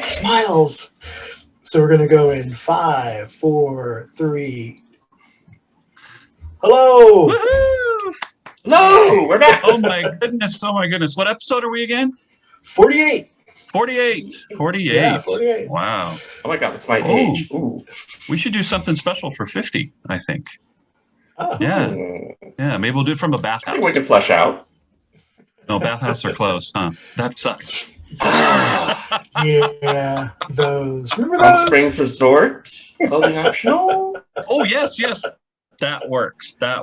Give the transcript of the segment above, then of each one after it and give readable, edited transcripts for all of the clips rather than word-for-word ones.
Smiles. So we're going to go in 5, 4, 3. Hello. Woohoo! Hello, we're back. Oh my goodness. What episode are we again? 48. 48. Yeah, 48. Wow. Oh my God, it's my age. Ooh. We should do something special for 50, I think. Oh. Yeah. Yeah, maybe we'll do it from a I bathhouse. think we can flesh out. No, bathhouse are closed, huh? That sucks. Yeah, those. Remember Palm those? Springs Resort, clothing optional. Oh, yes. That works. I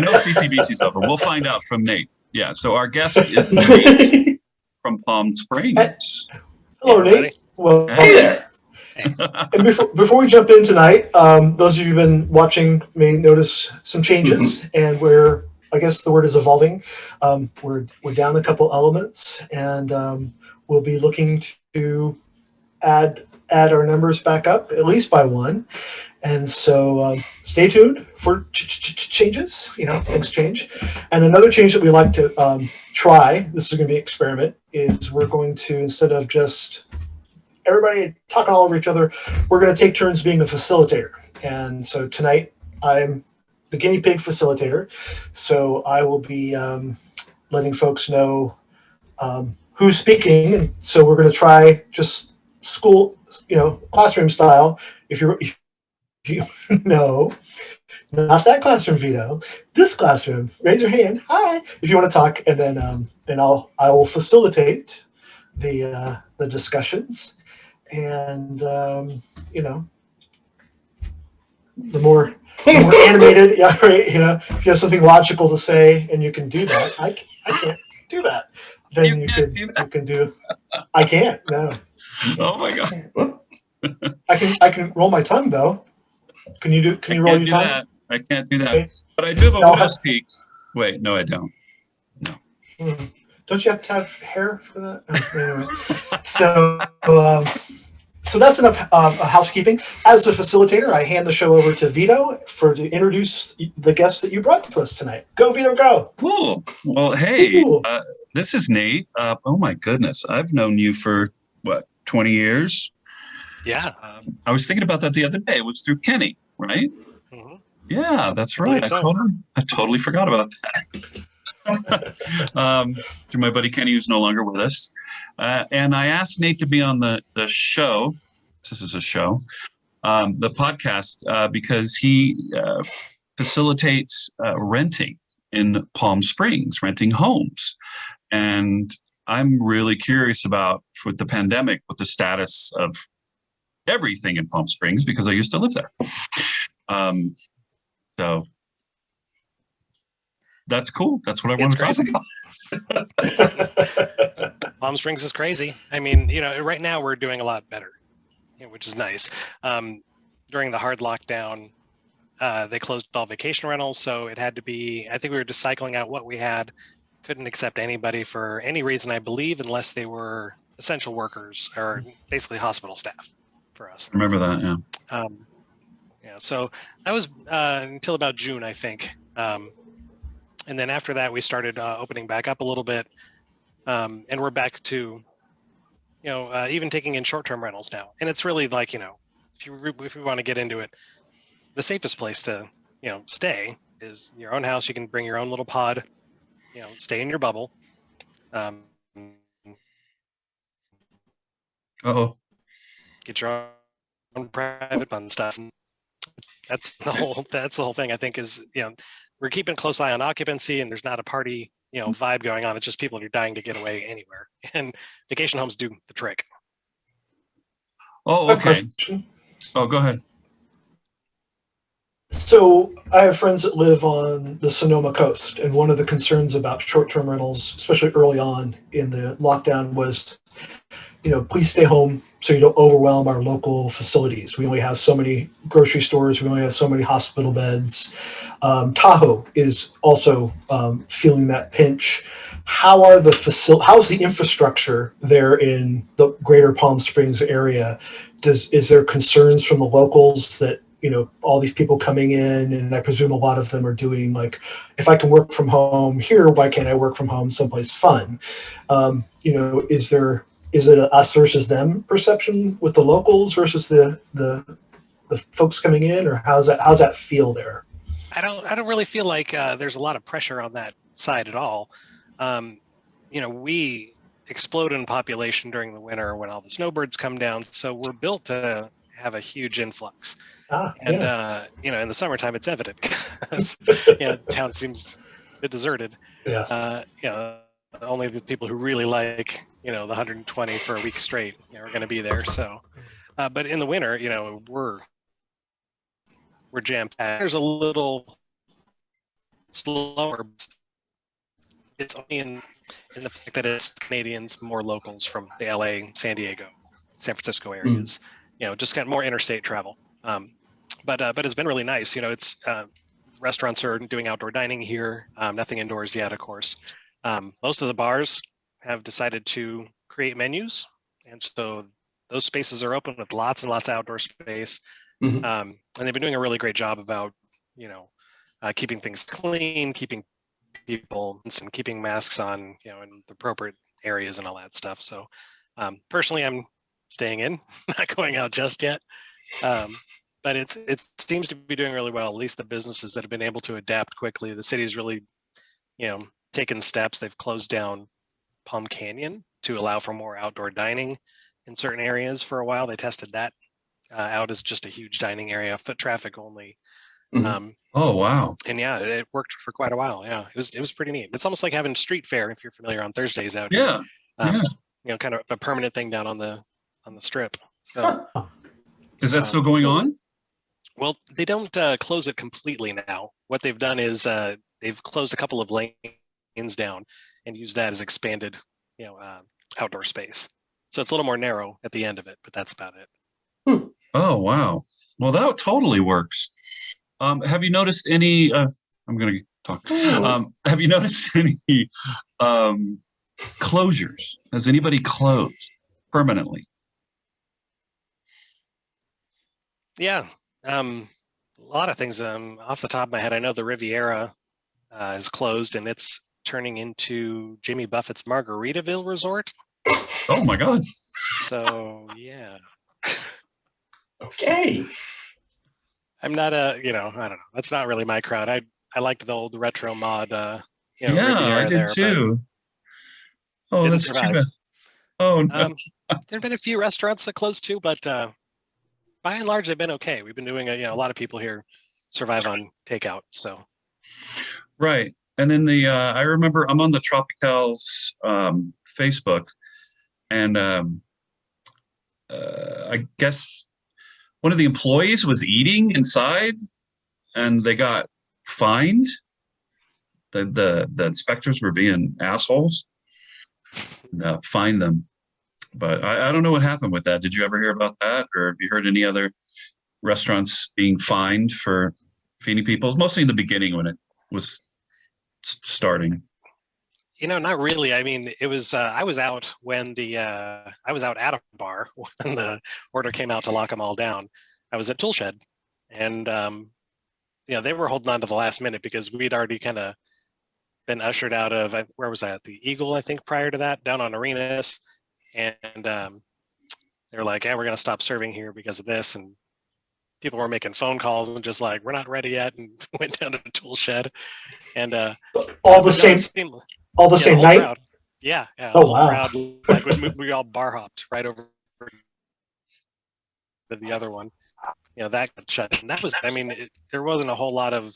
know CCBC's over. We'll find out from Nate. Yeah, so our guest is Nate from Palm Springs. Hello, Hey, Nate. Well, Hey there. and before we jump in tonight, those of you who've been watching may notice some changes, and I guess the word is evolving. We're down a couple elements, and we'll be looking to add our numbers back up at least by one. And so stay tuned for changes. Things change. And another change that we like to try, this is going to be an experiment, is we're going to, instead of just everybody talking all over each other, we're going to take turns being a facilitator. And so tonight I'm the guinea pig facilitator. So I will be letting folks know who's speaking. And so we're going to try just school, classroom style. If you no, not that classroom, Vito. This classroom. Raise your hand. Hi, if you want to talk, and then I will facilitate the discussions, and the more animated, yeah, right. If you have something logical to say and you can do that, I can't do that. Then you can do. I can't. No. Oh my God. I can roll my tongue though. Can you roll your tongue? I can't do that. Okay. But I do have a widow's peak. Wait, no, I don't. No. Don't you have to have hair for that? Anyway. So that's enough housekeeping. As a facilitator, I hand the show over to Vito to introduce the guests that you brought to us tonight. Go, Vito, go. Cool. Well, hey, Cool. this is Nate. Oh my goodness. I've known you for 20 years? Yeah. I was thinking about that the other day. It was through Kenny, right? Mm-hmm. Yeah, that's right. So. I totally forgot about that. Through my buddy Kenny, who's no longer with us. And I asked Nate to be on the show. This is a show. The podcast, because he facilitates renting in Palm Springs, renting homes. And I'm really curious about, with the pandemic, what the status of everything in Palm Springs, because I used to live there. So that's cool. That's what I want to talk about. Palm Springs is crazy. I mean, right now we're doing a lot better, which is nice. During the hard lockdown, they closed all vacation rentals, so it had to be, I think we were just cycling out what we had. Couldn't accept anybody for any reason, I believe, unless they were essential workers or basically hospital staff for us. I remember that, yeah. So that was until about June, I think. And then after that, we started opening back up a little bit. And we're back to, even taking in short-term rentals now. And it's really like, if we want to get into it, the safest place to, stay is your own house. You can bring your own little pod, stay in your bubble. Uh-oh. Get your own private fun stuff. That's the whole thing, I think, is, we're keeping a close eye on occupancy, and there's not a party, vibe going on. It's just people who are dying to get away anywhere. And vacation homes do the trick. Oh, okay. Oh, go ahead. So I have friends that live on the Sonoma coast, and one of the concerns about short-term rentals, especially early on in the lockdown, was, please stay home so you don't overwhelm our local facilities. We only have so many grocery stores. We only have so many hospital beds. Tahoe is also feeling that pinch. How's the infrastructure there in the greater Palm Springs area? Is there concerns from the locals that, all these people coming in, and I presume a lot of them are doing like, if I can work from home here, why can't I work from home someplace fun? Is it a us versus them perception with the locals versus the folks coming in, or how's that feel there? I don't really feel like there's a lot of pressure on that side at all. We explode in population during the winter when all the snowbirds come down, so we're built to have a huge influx. And yeah. in the summertime, it's evident because the town seems a bit deserted. Yes. Only the people who really like the 120 for a week straight are going to be there. So, but in the winter, we're jam packed. There's a little slower. It's only in the fact that it's Canadians, more locals from the LA, San Diego, San Francisco areas. Just got more interstate travel. But it's been really nice. It's restaurants are doing outdoor dining here. Nothing indoors yet, of course. Most of the bars have decided to create menus, and so those spaces are open with lots and lots of outdoor space. Mhm. And they've been doing a really great job about keeping things clean, keeping people and keeping masks on, in the appropriate areas and all that stuff. So personally, I'm staying in, not going out just yet. But it seems to be doing really well. At least the businesses that have been able to adapt quickly. The city's really, taken steps. They've closed down Palm Canyon to allow for more outdoor dining in certain areas for a while. They tested that out as just a huge dining area, foot traffic only. Mhm. Oh, wow. And yeah, it worked for quite a while. Yeah, it was pretty neat. It's almost like having street fair if you're familiar on Thursdays out Yeah. here. Yeah. Kind of a permanent thing down on the strip. So Is that still going on? well, they don't close it completely now. What they've done is they've closed a couple of lanes down and used that as expanded, outdoor space. So it's a little more narrow at the end of it, but that's about it. Oh, wow. Well, that totally works. Have you noticed any? I'm going to talk. Have you noticed any closures? Has anybody closed permanently? Yeah, a lot of things. Off the top of my head, I know the Riviera is closed and it's turning into Jimmy Buffett's Margaritaville Resort. Oh my God. So yeah. Okay. I'm not I don't know. That's not really my crowd. I liked the old retro mod. Yeah, Riviera I did there, too. Oh, didn't that's too survive. bad. Oh no. There've been a few restaurants that closed too, but by and large, they've been okay. We've been doing a lot of people here survive on takeout. So Right. And then I remember I'm on the Tropicals Facebook, and I guess one of the employees was eating inside, and they got fined. The inspectors were being assholes, and fined them. But I don't know what happened with that. Did you ever hear about that, or have you heard any other restaurants being fined for feeding people? It was mostly in the beginning when it was starting. not really. I mean, it was I was out when I was out at a bar when the order came out to lock them all down. I was at Toolshed, and they were holding on to the last minute because we'd already kind of been ushered out of where was I at the Eagle, I think, prior to that, down on Arenas, and they're like, "Yeah, we're gonna stop serving here because of this," and people were making phone calls and just like, "We're not ready yet," and went down to the Toolshed, and all the same the whole night. crowd. Yeah, the Oh, whole wow. crowd, like we all bar hopped right over to the other one. That got shut. And that was, I mean, there wasn't a whole lot of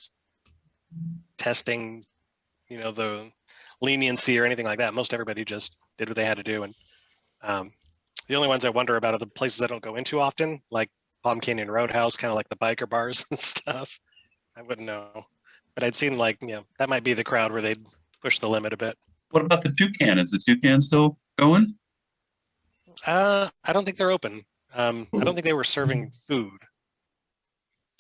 testing, the leniency or anything like that. Most everybody just did what they had to do. And the only ones I wonder about are the places I don't go into often, like Palm Canyon Roadhouse, kind of like the biker bars and stuff. I wouldn't know. But I'd seen that might be the crowd where they'd push the limit a bit. What about the Toucan? Is the Toucan still going? I don't think they're open. I don't think they were serving food.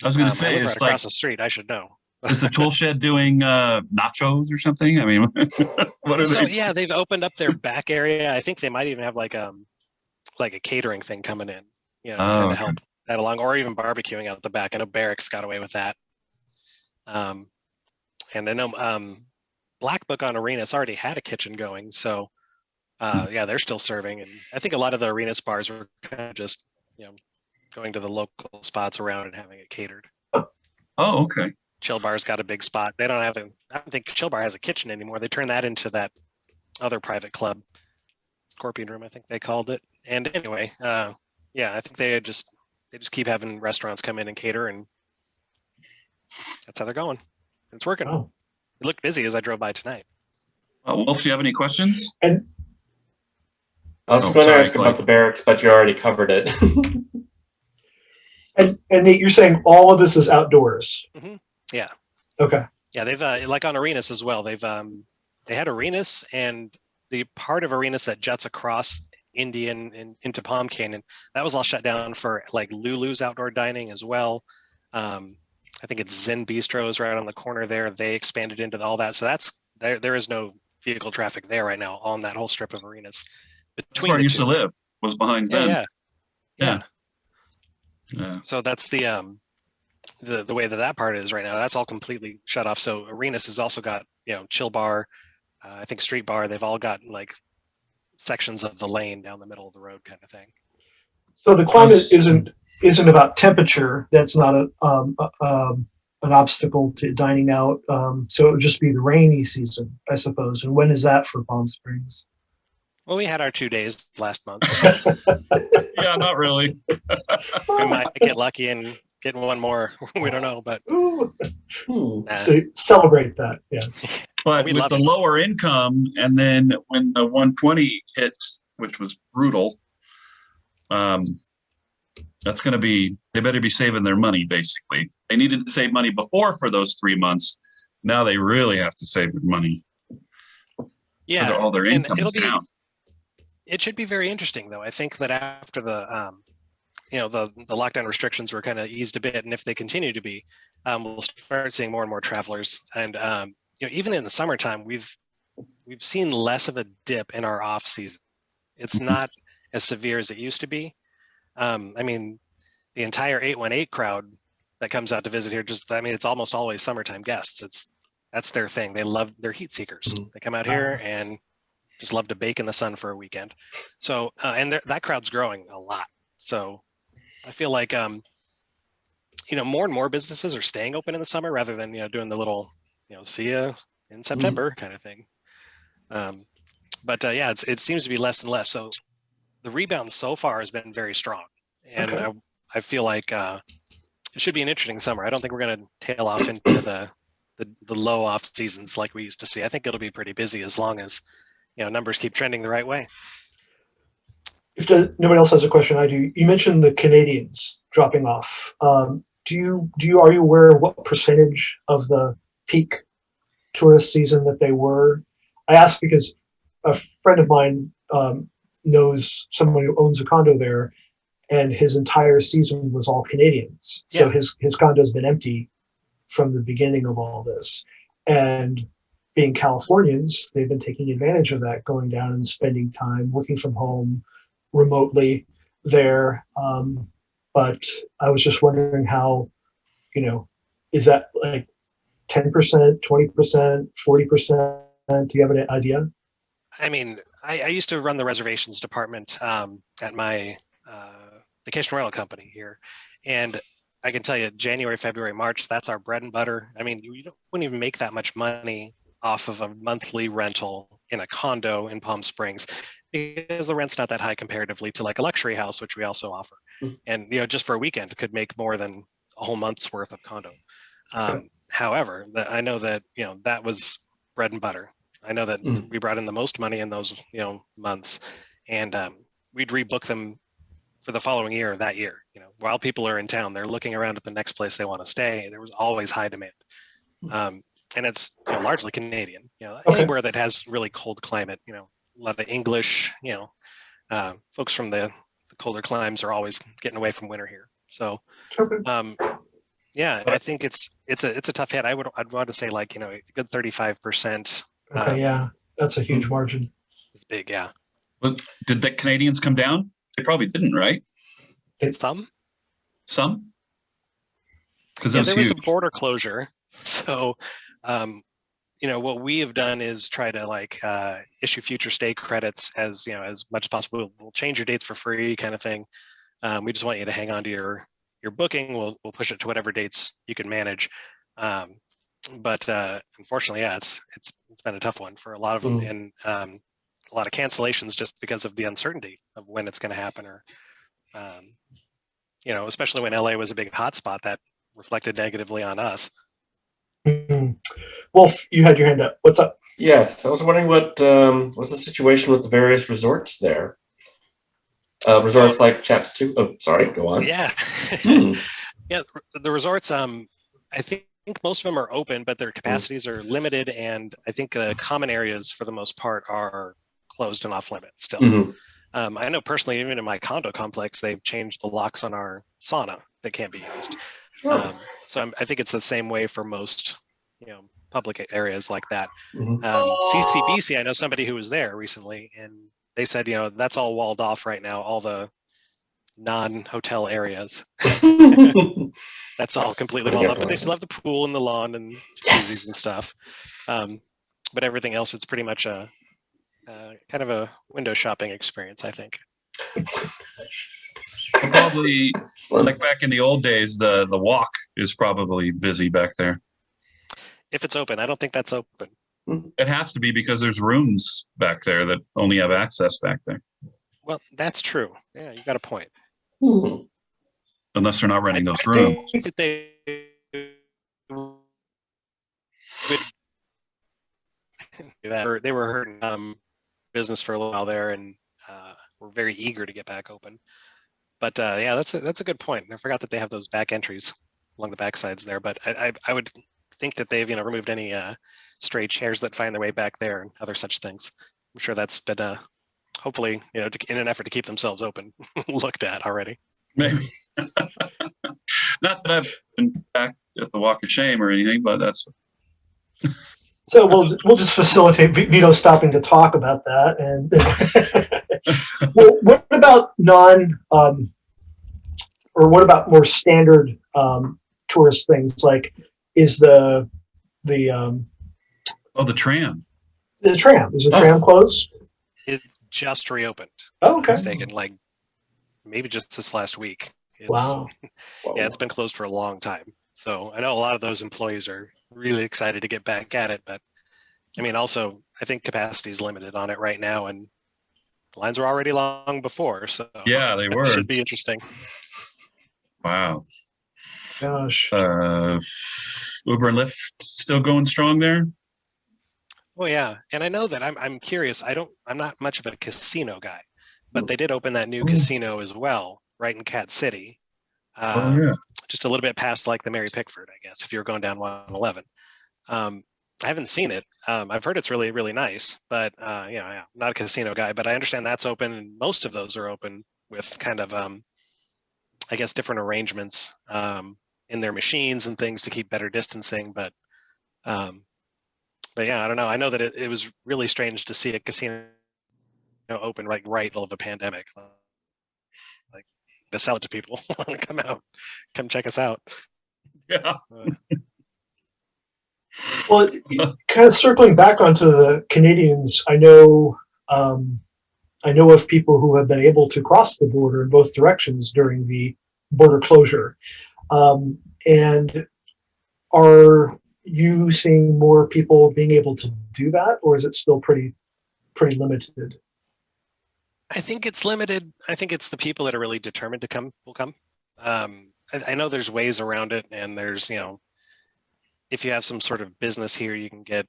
I was going to I say, live it's right like, across the street. I should know. is the tool shed doing nachos or something? I mean, what are So they? yeah, they've opened up their back area. I think they might even have like a catering thing coming in, to kind Oh, of okay. help that along, or even barbecuing out the back. I know Barracks got away with that. And I know Black Book on Arenas already had a kitchen going, so yeah, they're still serving. And I think a lot of the Arenas bars were kind of just, going to the local spots around and having it catered. Oh, okay. Chill Bar's got a big spot. They don't have I don't think Chill Bar has a kitchen anymore. They turned that into that other private club, Scorpion Room, I think they called it. And anyway, yeah, I think they just keep having restaurants come in and cater, and that's how they're going. It's working. Oh. It looked busy as I drove by tonight. Wolf, do you have any questions? And I was Oh, going to sorry, ask Clay. about the barracks, but you already covered it. and Nate, you're saying all of this is outdoors? Mm-hmm. Yeah. Okay. Yeah, they've like on Arenas as well. They've they had Arenas, and the part of Arenas that juts across Indian and into Palm Canyon, that was all shut down for like Lulu's outdoor dining as well. I think it's Zen Bistro is right on the corner there. They expanded into all that, so that's there is no vehicle traffic there right now on that whole strip of Arenas. That's where I used to live, was behind Zen. Yeah. Yeah. So that's the way that part is right now. That's all completely shut off. So Arenas has also got, Chill Bar, I think Street Bar. They've all got like sections of the lane down the middle of the road kind of thing. So the climate isn't about temperature. That's not an obstacle to dining out. So it would just be the rainy season, I suppose. And when is that for Palm Springs? Well, we had our 2 days last month. Yeah, not really. We might get lucky and get one more. We don't know, but Hmm. So celebrate that. Yes. But We with love the it. lower income, and then when the 120 hits, which was brutal, that's going to be, they better be saving their money, basically. They needed to save money before for those 3 months. Now they really have to save their money. Yeah, All their and income is down. it should be very interesting, though. I think that after the the lockdown restrictions were kind of eased a bit, and if they continue to be, we'll start seeing more and more travelers. And even in the summertime, we've seen less of a dip in our off season. It's not as severe as it used to be. I mean, the entire 818 crowd that comes out to visit here, it's almost always summertime guests. That's their thing. They're heat seekers. Mhm. They come out here and just love to bake in the sun for a weekend. So, and that crowd's growing a lot. So I feel like, more and more businesses are staying open in the summer rather than, doing the little, see ya in September kind of thing. But yeah, it seems to be less and less. So the rebound so far has been very strong. And Okay. I feel like it should be an interesting summer. I don't think we're going to tail off into the low off seasons like we used to see. I think it'll be pretty busy as long as, numbers keep trending the right way. If nobody else has a question, I do. You mentioned the Canadians dropping off. Are you aware of what percentage of the peak tourist season that they were? I ask because a friend of mine knows someone who owns a condo there, and his entire season was all Canadians. So Yeah. his condo's been empty from the beginning of all this. And being Californians, they've been taking advantage of that, going down and spending time working from home remotely there. But I was just wondering how, is that like 10%, 20%, 40%? Do you have an idea? I mean, I used to run the reservations department at my vacation rental company here. And I can tell you, January, February, March, that's our bread and butter. I mean, wouldn't even make that much money off of a monthly rental in a condo in Palm Springs because the rent's not that high comparatively to like a luxury house, which we also offer. And, just for a weekend, could make more than a whole month's worth of condo. However, I know that, that was bread and butter. I know that we brought in the most money in those, months, and we'd rebook them for the following year, that year. While people are in town, they're looking around at the next place they want to stay. There was always high demand, and it's largely Canadian. Anywhere that has really cold climate. A lot of English. Folks from the colder climes are always getting away from winter here. So, yeah, I think it's a tough hit. I'd want to say like a good 35%. Okay, yeah, that's a huge margin. It's big, yeah. But did the Canadians come down? They probably didn't, right? Some. Some? Because Yeah, it was there was a huge. border closure. So, what we have done is try to issue future stay credits as as much as possible. We'll change your dates for free, kind of thing. We just want you to hang on to your booking. We'll push it to whatever dates you can manage. But unfortunately, yeah, it's been a tough one for a lot of them, and a lot of cancellations just because of the uncertainty of when it's going to happen, or especially when LA was a big hotspot that reflected negatively on us. Wolf, you had your hand up. What's up? Yes, I was wondering what was the situation with the various resorts there. Resorts like Chaps 2. Oh, sorry, go on. Yeah. Yeah, the resorts, I think most of them are open, but their capacities are limited, and I think the common areas for the most part are closed and off limits still. I know personally, even in my condo complex, they've changed the locks on our sauna that can't be used. So I think it's the same way for most, public areas like that. CCBC, I know somebody who was there recently, and they said, that's all walled off right now, all the non-hotel areas. That's all completely walled off, but they still have the pool and the lawn and jacuzzis and stuff. But everything else, it's pretty much a kind of a window shopping experience, I think. Probably like back in the old days, the walk is probably busy back there. If it's open, I don't think that's open. It has to be because there's rooms back there that only have access back there. Well, that's true. Yeah, you got a point. Unless they're not renting those rooms. I think that they were hurting business for a little while there, and were very eager to get back open. But yeah, that's a good point. I forgot that they have those back entries along the back sides there. But I would think that they've removed any stray chairs that find their way back there and other such things. I'm sure that's been hopefully in an effort to keep themselves open looked at already. Maybe. Not that I've been back at the Walk of Shame or anything, but that's. So we'll just facilitate Vito stopping to talk about that. And well, what about or what about more standard tourist things? Like, is the tram. The tram, is the tram closed? It just reopened. Oh, okay. It's taken like maybe just this last week. Wow. Yeah, it's been closed for a long time. So I know a lot of those employees are really excited to get back at it, but I mean, also I think capacity is limited on it right now, and the lines were already long before. So yeah, they were. Should be interesting. Wow. Gosh. Uber and Lyft still going strong there? Well, yeah, and I know that I'm curious. I'm not much of a casino guy, but they did open that new casino as well, right in Cat City. Just a little bit past like the Mary Pickford, I guess, if you're going down 111. I haven't seen it. I've heard it's really, really nice, but I'm not a casino guy, but I understand that's open, and most of those are open with kind of, I guess, different arrangements in their machines and things to keep better distancing. But yeah, I don't know. I know that it was really strange to see a casino open right in the middle of a pandemic. Like, to sell it to people. Come check us out. Yeah. Well, kind of circling back onto the Canadians, I know of people who have been able to cross the border in both directions during the border closure. And are you seeing more people being able to do that, or is it still pretty limited? I think it's limited. I think it's the people that are really determined to come will come. I know there's ways around it, and there's, if you have some sort of business here, you can get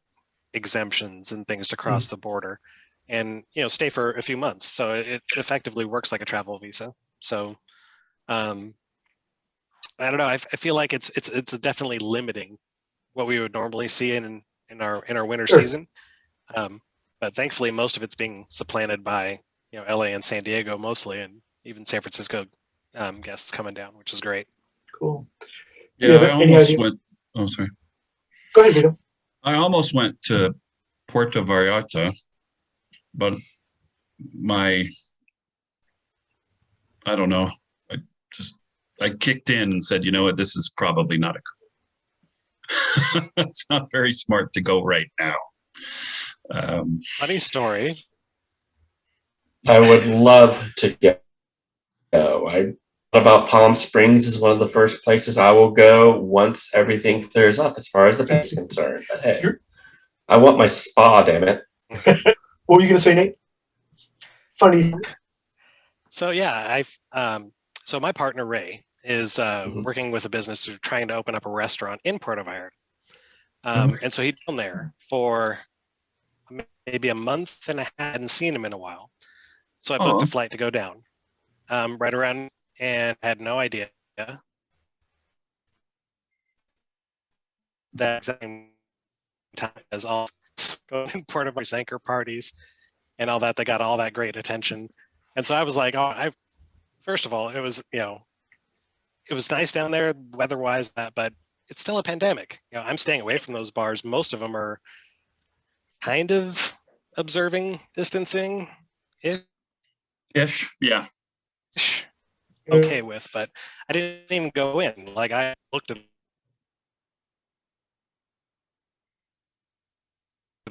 exemptions and things to cross the border and, stay for a few months. So it effectively works like a travel visa. So I don't know. I feel like it's definitely limiting what we would normally see in our winter season. But thankfully, most of it's being supplanted by, LA and San Diego mostly, and even San Francisco guests coming down, which is great. Cool. Yeah, I almost went. Oh, sorry. Go ahead, Vito. I almost went to Puerto Vallarta, but I don't know. I kicked in and said, you know what, this is probably not it's not very smart to go right now. Funny story. I would love to go. I thought about Palm Springs is one of the first places I will go once everything clears up as far as the pay is concerned. But hey, I want my spa, damn it. What were you going to say, Nate? Funny. So yeah, so my partner Ray is working with a business who's trying to open up a restaurant in Puerto Vallarta. And so he'd been there for maybe a month and a half. I hadn't seen him in a while. So I booked a flight to go down right around, and had no idea that same time as all going to Puerto Vallarta anchor parties and all that. They got all that great attention. And so I was like, first of all, it was, it was nice down there weather-wise, but it's still a pandemic. I'm staying away from those bars. Most of them are kind of observing distancing Ish, yeah. okay with, but I didn't even go in. Like, I looked at it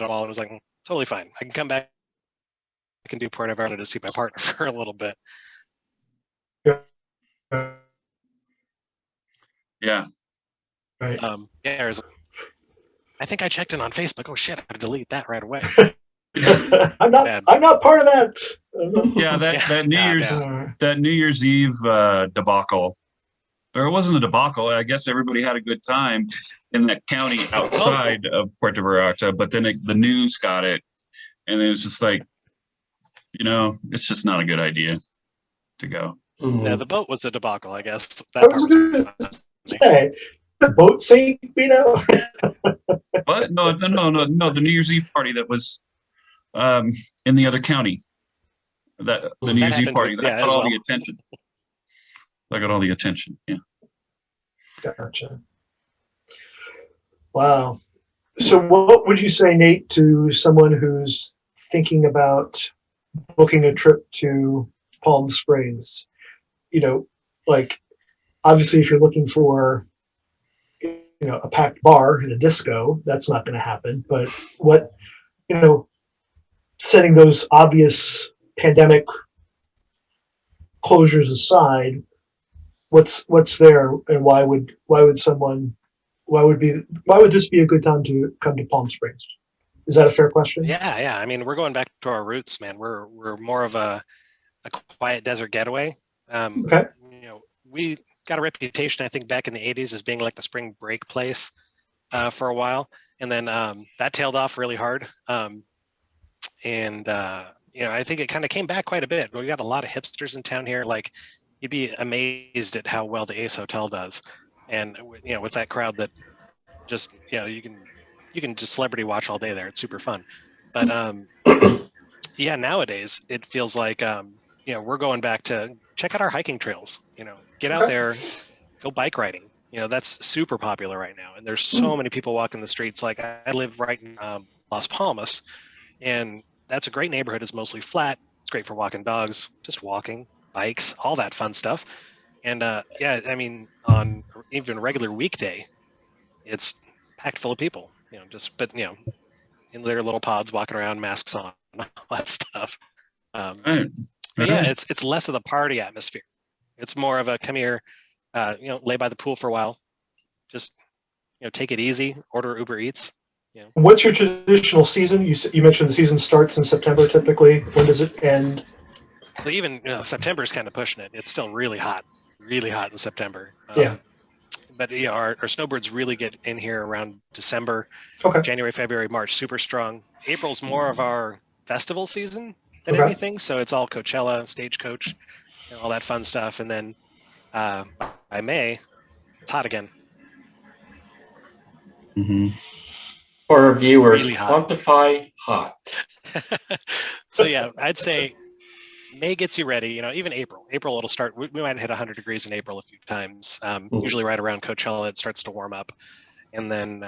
all and was like, totally fine. I can come back. I can do Puerto Vallarta to see my partner for a little bit. Yeah. Right. I think I checked in on Facebook. Oh shit! I had to delete that right away. I'm not part of that. Yeah, that New Year's Eve debacle, or it wasn't a debacle. I guess everybody had a good time in that county outside of Puerto Vallarta, but then the news got it, and it was just like, it's just not a good idea to go. Yeah, the boat was a debacle, I guess. I was going to say, the boat sank, What? No. The New Year's Eve party that was in the other county. The New Year's Eve party that got all the attention. That got all the attention. Yeah. Gotcha. Wow. So, what would you say, Nate, to someone who's thinking about booking a trip to Palm Springs? Like, obviously, if you're looking for a packed bar and a disco, that's not going to happen. But what, setting those obvious pandemic closures aside, what's there, and why would this be a good time to come to Palm Springs? Is that a fair question? Yeah. I mean, we're going back to our roots, man. We're more of a quiet desert getaway. Okay. We got a reputation, I think, back in the 80s as being like the spring break place for a while. And then that tailed off really hard. I think it kind of came back quite a bit. We got a lot of hipsters in town here. Like, you'd be amazed at how well the Ace Hotel does. And, with that crowd that just, you can just celebrity watch all day there. It's super fun. But yeah, nowadays it feels like, we're going back to check out our hiking trails, get out there, go bike riding. That's super popular right now. And there's so many people walking the streets. Like, I live right in Las Palmas, and that's a great neighborhood. It's mostly flat. It's great for walking dogs, just walking, bikes, all that fun stuff. And I mean, on even a regular weekday, it's packed full of people, in their little pods, walking around, masks on, all that stuff. But yeah, it's less of the party atmosphere. It's more of a come here, lay by the pool for a while, just take it easy, order Uber Eats. What's your traditional season? You mentioned the season starts in September typically. When does it end? Well, even September is kind of pushing it. It's still really hot in September. But our snowbirds really get in here around December. Okay. January, February, March, super strong. April's more of our festival season than anything. So it's all Coachella, Stagecoach, all that fun stuff. And then by May, it's hot again. Mm-hmm. For our viewers, Really hot. quantify hot. So yeah, I'd say May gets you ready. Even April. April it'll start. We might hit 100 degrees in April a few times. Usually right around Coachella, it starts to warm up, and then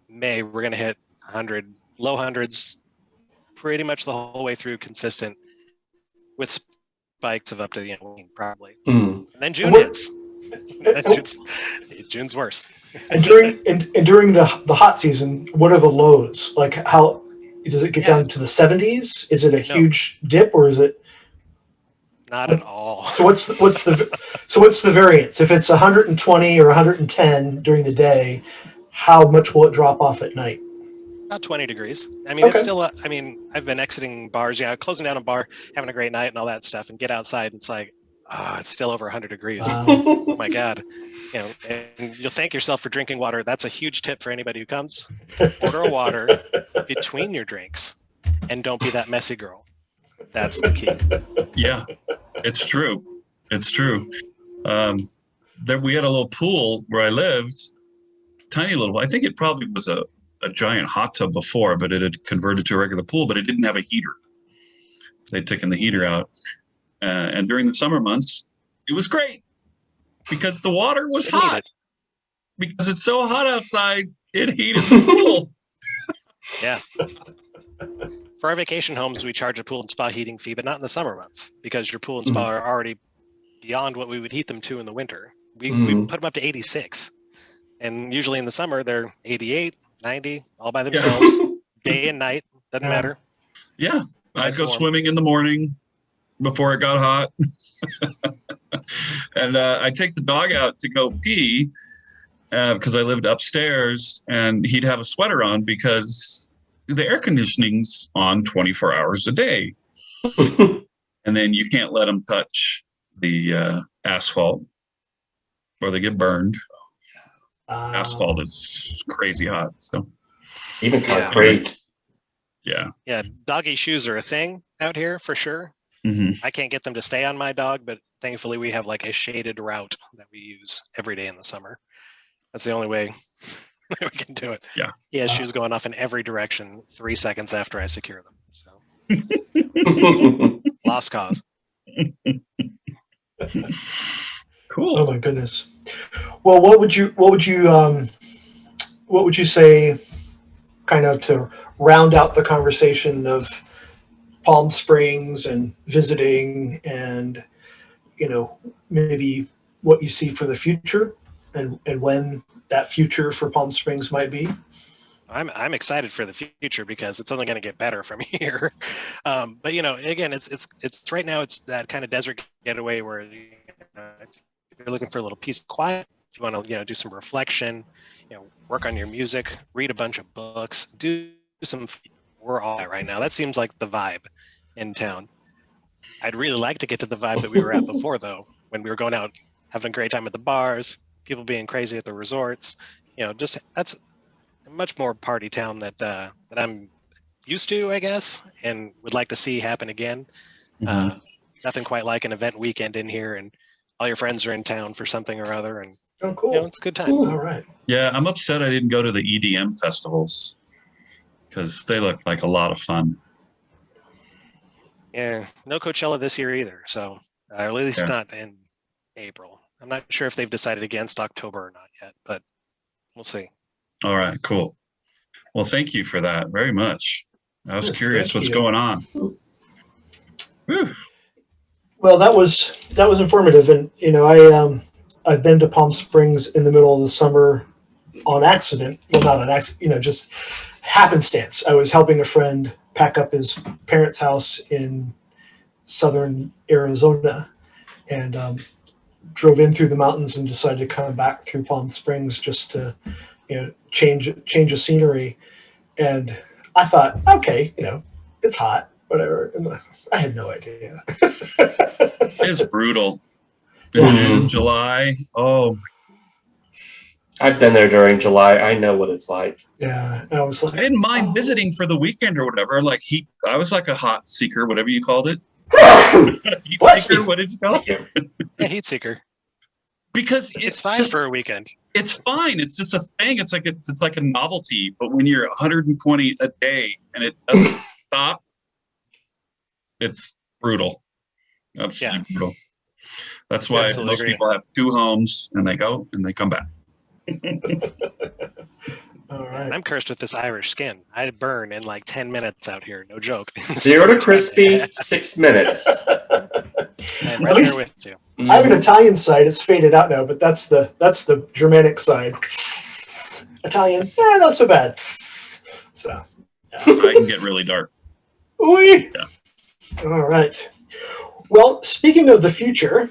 May we're gonna hit 100, low hundreds, pretty much the whole way through, consistent, with spikes of up to probably. And then June hits. June's worse. And during the hot season, what are the lows? Like how does it get down to the 70s? Is it a huge dip or is it not at all? So what's the variance? If it's 120 or 110 during the day, how much will it drop off at night? About 20 degrees. I mean, it's still, I've been exiting bars, closing down a bar, having a great night and all that stuff, and get outside, and it's like, it's still over 100 degrees. Wow. Oh my God. And you'll thank yourself for drinking water. That's a huge tip for anybody who comes. Order a water between your drinks, and don't be that messy girl. That's the key. Yeah, it's true. It's true. There, we had a little pool where I lived, tiny little. I think it probably was a giant hot tub before, but it had converted to a regular pool, but it didn't have a heater. They'd taken the heater out. And during the summer months, it was great because the water was hot. Because it's so hot outside, it heated the pool. Yeah. For our vacation homes, we charge a pool and spa heating fee, but not in the summer months because your pool and spa are already beyond what we would heat them to in the winter. We put them up to 86. And usually in the summer, they're 88, 90, all by themselves, day and night, doesn't matter. Yeah, I'd go swimming in the morning before it got hot. And I'd take the dog out to go pee because I lived upstairs, and he'd have a sweater on because the air conditioning's on 24 hours a day. And then you can't let them touch the asphalt or they get burned. Asphalt is crazy hot. So even concrete. Yeah. Yeah. Doggy shoes are a thing out here for sure. Mm-hmm. I can't get them to stay on my dog, but thankfully we have like a shaded route that we use every day in the summer. That's the only way we can do it. Yeah. He has shoes going off in every direction 3 seconds after I secure them. So lost cause. Cool. Oh my goodness. Well, what would you say, kind of to round out the conversation of Palm Springs and visiting, and maybe what you see for the future, and when that future for Palm Springs might be? I'm excited for the future because it's only going to get better from here. But again, it's right now it's that kind of desert getaway where if you're looking for a little peace and quiet, if you want to do some reflection, work on your music, read a bunch of books, do some. We're all at right now. That seems like the vibe in town. I'd really like to get to the vibe that we were at before, though, when we were going out having a great time at the bars, people being crazy at the resorts. Just that's a much more party town that I'm used to, I guess, and would like to see happen again. Nothing quite like an event weekend in here, and all your friends are in town for something or other, and oh, cool. It's a good time. All right. Yeah, I'm upset I didn't go to the EDM festivals because they look like a lot of fun. Yeah, no Coachella this year either, so at least not in April. I'm not sure if they've decided against October or not yet, but we'll see. All right, cool. Well, thank you for that very much. I was curious what's you. going on. Whew. Well, that was informative, and I've been to Palm Springs in the middle of the summer on accident. Well, not on accident, just happenstance. I was helping a friend pack up his parents' house in southern Arizona, and drove in through the mountains and decided to come back through Palm Springs just to change of scenery. And I thought, okay, it's hot, whatever. And I had no idea. It's brutal. In June, July. Oh, I've been there during July. I know what it's like. Yeah, and I was like, I didn't mind visiting for the weekend or whatever. Like I was like a hot seeker, whatever you called it. Heat seeker, what did you call it? Yeah, heat seeker. Because it's fine for a weekend. It's fine. It's just a thing. It's like a novelty. But when you're 120 a day and it doesn't stop, it's brutal. Absolutely brutal. That's why most people have two homes and they go and they come back. All right. I'm cursed with this Irish skin. I burn in like 10 minutes out here. No joke. 0 to crispy, 6 minutes. I'm right here with you. I have an Italian side. It's faded out now, but that's the Germanic side. Italian, not so bad. So, I can get really dark. oui. Yeah. All right. Well, speaking of the future,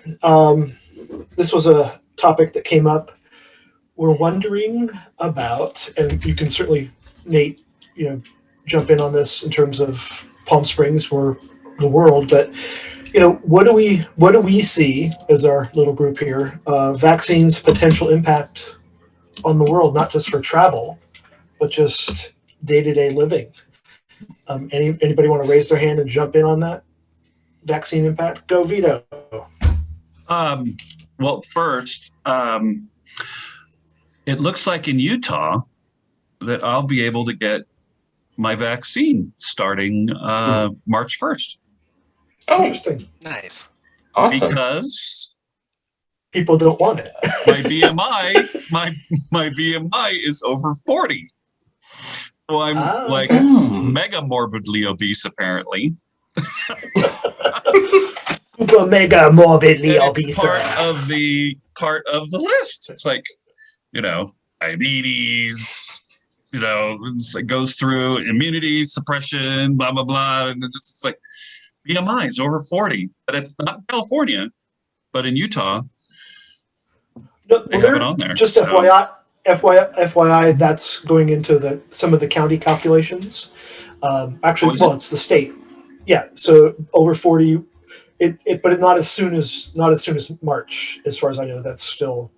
this was a topic that came up. We're wondering about, and you can certainly, Nate, jump in on this in terms of Palm Springs or the world, but what do we see as our little group here? Vaccines' potential impact on the world, not just for travel, but just day-to-day living. Anybody want to raise their hand and jump in on that vaccine impact? Go, Vito. Well, first, it looks like in Utah that I'll be able to get my vaccine starting March 1st. Oh, Interesting. Nice. awesome. Because People don't want it. my BMI is over 40. So I'm okay. mega morbidly obese, apparently. Super mega morbidly And obese. it's part of the list. It's like, diabetes, it goes through immunity suppression, blah blah blah, and it's like BMI is over 40, but it's not in California, but in Utah No, they have it on there. Just so. FYI, that's going into some of the county calculations. Actually, it's the state. Yeah, so over 40, but not as soon as March, as far as I know. That's still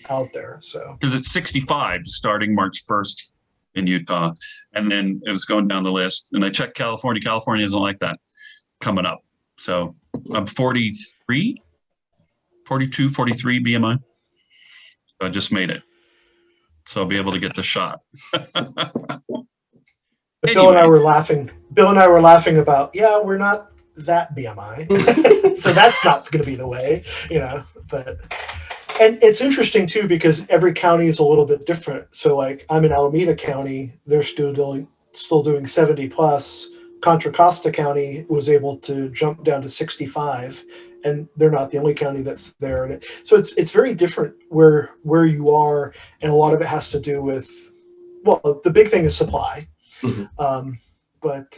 out there. So because it's 65 starting March 1st in Utah, and then it was going down the list. And I checked California. California isn't like that coming up. So I'm 43, 42, 43 BMI. So I just made it. So I'll be able to get the shot. Bill and I were laughing. Bill and I were laughing about, we're not that BMI, so that's not going to be the way, But and it's interesting too because every county is a little bit different. So like I'm in Alameda County, they're still doing 70 plus. Contra Costa County was able to jump down to 65, and they're not the only county that's there. So it's very different where you are, and a lot of it has to do with, well, the big thing is supply. Mm-hmm. But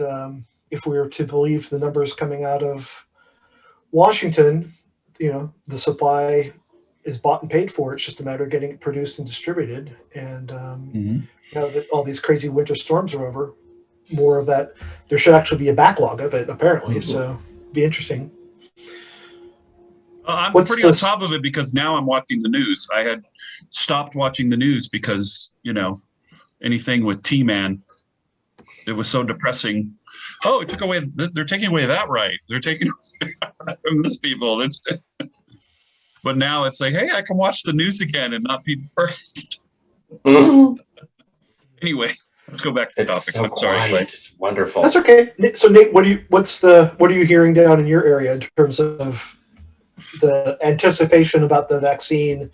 if we were to believe the numbers coming out of Washington, the supply is bought and paid for. It's just a matter of getting it produced and distributed. And now that all these crazy winter storms are over, more of that, there should actually be a backlog of it, apparently. Mm-hmm. So be interesting. I'm pretty on top of it because now I'm watching the news. I had stopped watching the news because, anything with T-Man, it was so depressing. Oh, they're taking away that right. They're taking away from this people. But now it's like, hey, I can watch the news again and not be depressed. Anyway, let's go back to the topic. So quiet. It's wonderful. That's okay. So Nate, what are you hearing down in your area in terms of the anticipation about the vaccine,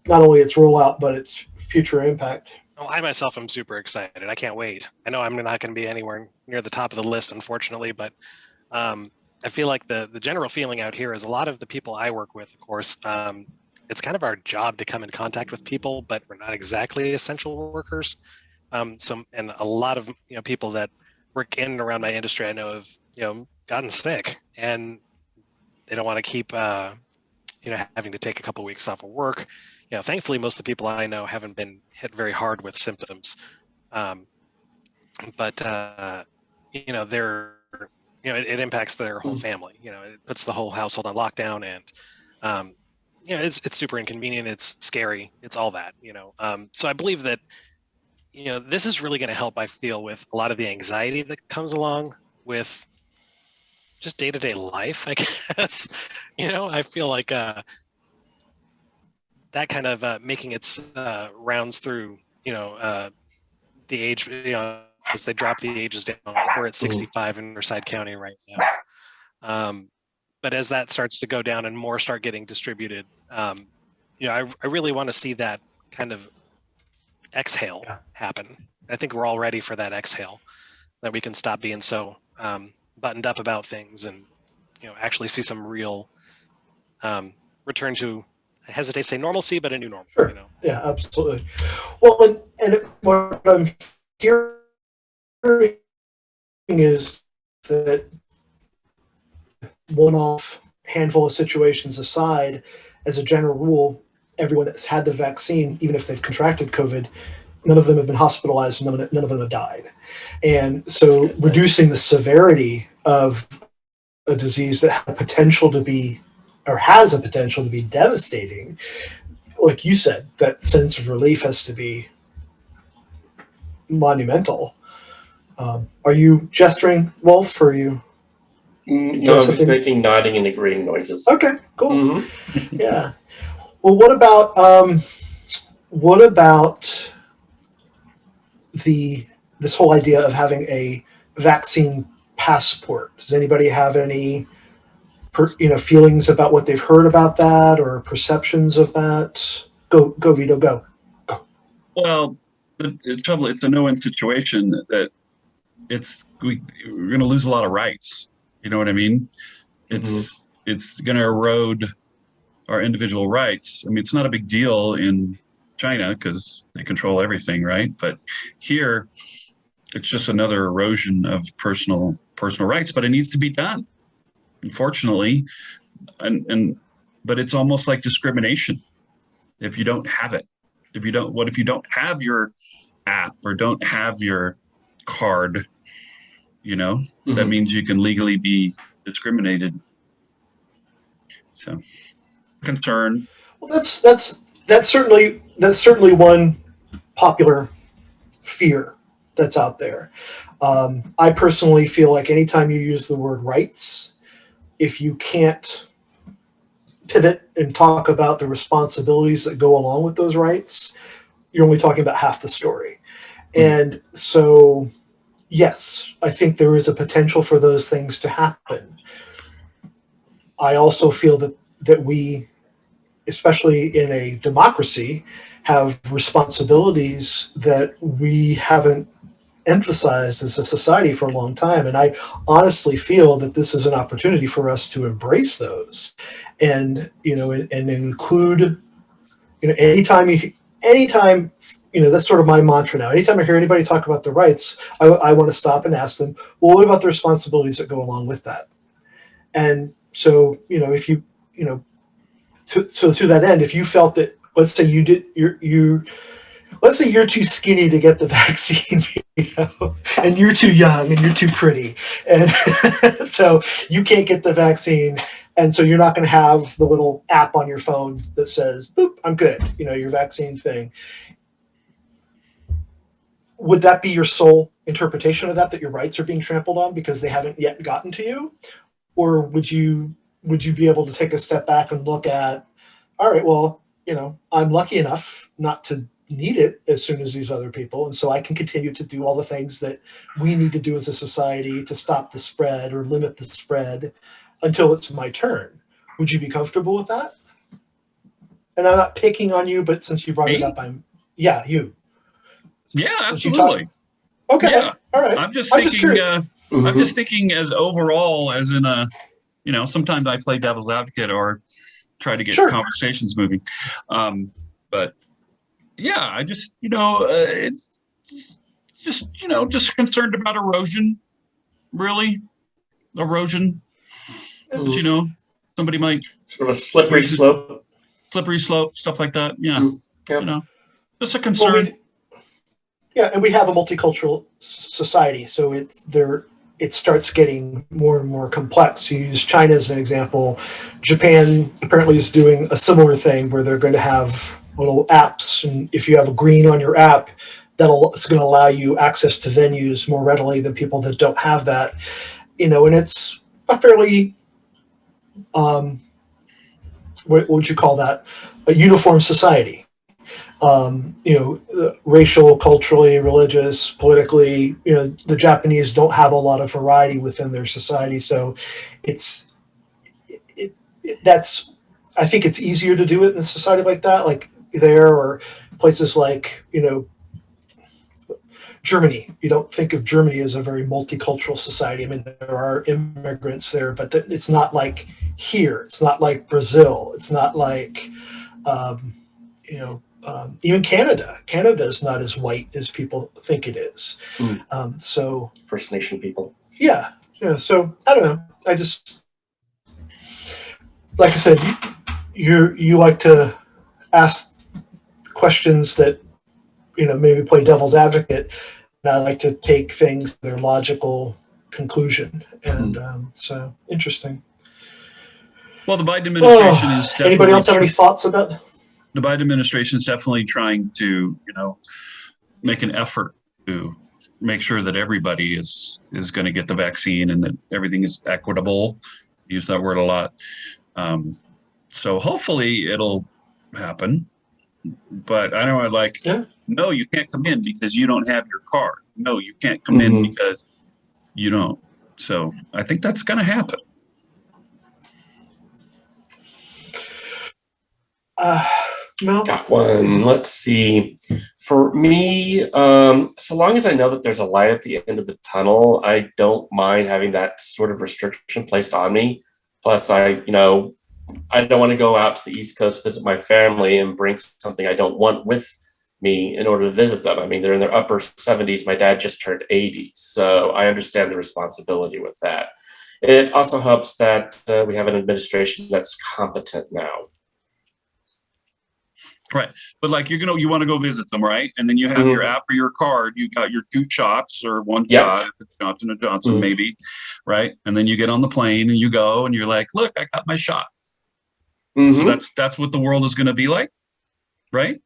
not only its rollout but its future impact? Oh, I myself am super excited. I can't wait. I know I'm not going to be anywhere near the top of the list, unfortunately, but I feel like the general feeling out here is a lot of the people I work with, of course, it's kind of our job to come in contact with people, but we're not exactly essential workers. And a lot of people that work in and around my industry, I know have gotten sick, and they don't want to keep having to take a couple weeks off of work. Thankfully, most of the people I know haven't been hit very hard with symptoms, but they're it impacts their whole family. It puts the whole household on lockdown, and it's super inconvenient. It's scary. It's all that. So I believe that this is really going to help. I feel with a lot of the anxiety that comes along with just day-to-day life, I guess. I feel like that kind of making its rounds through, the age, as they drop the ages down. We're at 65 in Riverside County right now. But as that starts to go down and more start getting distributed, I really want to see that kind of exhale happen. I think we're all ready for that exhale, that we can stop being so buttoned up about things and actually see some real return to, I hesitate to say normalcy, but a new normal. Sure. You know? Yeah, absolutely. Well, and what I'm hearing is that one-off handful of situations aside, as a general rule, everyone that's had the vaccine, even if they've contracted COVID, none of them have been hospitalized, none of them have died. And so reducing the severity of a disease that had potential to be, or has a potential to be devastating, like you said, that sense of relief has to be monumental. Are you gesturing, Wulf, or are you? No, I'm just making nodding and agreeing noises. Okay, cool. Mm-hmm. Yeah. Well, what about this whole idea of having a vaccine passport? Does anybody have any feelings about what they've heard about that or perceptions of that? Go Vito, go. Well, the trouble, it's a no-win situation that we're going to lose a lot of rights. You know what I mean? It's going to erode our individual rights. I mean, it's not a big deal in China because they control everything, right? But here, it's just another erosion of personal rights. But it needs to be done, unfortunately. But it's almost like discrimination if you don't have it. What if you don't have your app or don't have your card? That means you can legally be discriminated. So, concern. Well, that's certainly one popular fear that's out there. I personally feel like anytime you use the word rights, if you can't pivot and talk about the responsibilities that go along with those rights, you're only talking about half the story. And so, yes, I think there is a potential for those things to happen. I also feel that we, especially in a democracy, have responsibilities that we haven't emphasized as a society for a long time. And I honestly feel that this is an opportunity for us to embrace those and include, anytime, that's sort of my mantra now. Anytime I hear anybody talk about the rights, I want to stop and ask them, well, what about the responsibilities that go along with that? And so, if you, to that end, if you felt that, let's say let's say you're too skinny to get the vaccine, and you're too young and you're too pretty, and so you can't get the vaccine, and so you're not going to have the little app on your phone that says, boop, I'm good, your vaccine thing. Would that be your sole interpretation of that your rights are being trampled on because they haven't yet gotten to you? Or would you be able to take a step back and look at, all right, well, I'm lucky enough not to need it as soon as these other people, and so I can continue to do all the things that we need to do as a society to stop the spread or limit the spread until it's my turn. Would you be comfortable with that? And I'm not picking on you, but since you brought it up, you. Yeah, absolutely. Okay. Yeah. All right. I'm just thinking. I'm just thinking as overall, as in sometimes I play devil's advocate or try to get conversations moving. But yeah, I just it's just concerned about erosion, really, erosion. Somebody might sort of a slippery slope, stuff like that. Yeah, just a concern. Yeah, and we have a multicultural society, so it starts getting more and more complex. You use China as an example. Japan apparently is doing a similar thing where they're going to have little apps, and if you have a green on your app, it's going to allow you access to venues more readily than people that don't have that. And it's a fairly, what would you call that? A uniform society. Racial, culturally, religious, politically, the Japanese don't have a lot of variety within their society. So I think it's easier to do it in a society like that, like there, or places like, Germany. You don't think of Germany as a very multicultural society. I mean, there are immigrants there, but it's not like here. It's not like Brazil. It's not like, even Canada. Canada is not as white as people think it is. So First Nation people. yeah. So I don't know. I just, like I said, you like to ask questions that maybe play devil's advocate, and I like to take things to their logical conclusion, and so interesting. Well, the Biden administration is definitely. Anybody else have any thoughts about? The Biden administration is definitely trying to, make an effort to make sure that everybody is going to get the vaccine and that everything is equitable. I use that word a lot. So hopefully it'll happen. But I know no, you can't come in because you don't have your card. No, you can't come in because you don't. So I think that's going to happen. No. Got one. Let's see. For me, so long as I know that there's a light at the end of the tunnel, I don't mind having that sort of restriction placed on me. Plus, I don't want to go out to the East Coast, visit my family, and bring something I don't want with me in order to visit them. I mean, they're in their upper 70s. My dad just turned 80, so I understand the responsibility with that. It also helps that we have an administration that's competent now. Right. But like you want to go visit them, right? And then you have your app or your card, you got your 2 shots or 1 shot if it's Johnson & Johnson, maybe, right? And then you get on the plane and you go and you're like, look, I got my shots. So that's what the world is going to be like, right?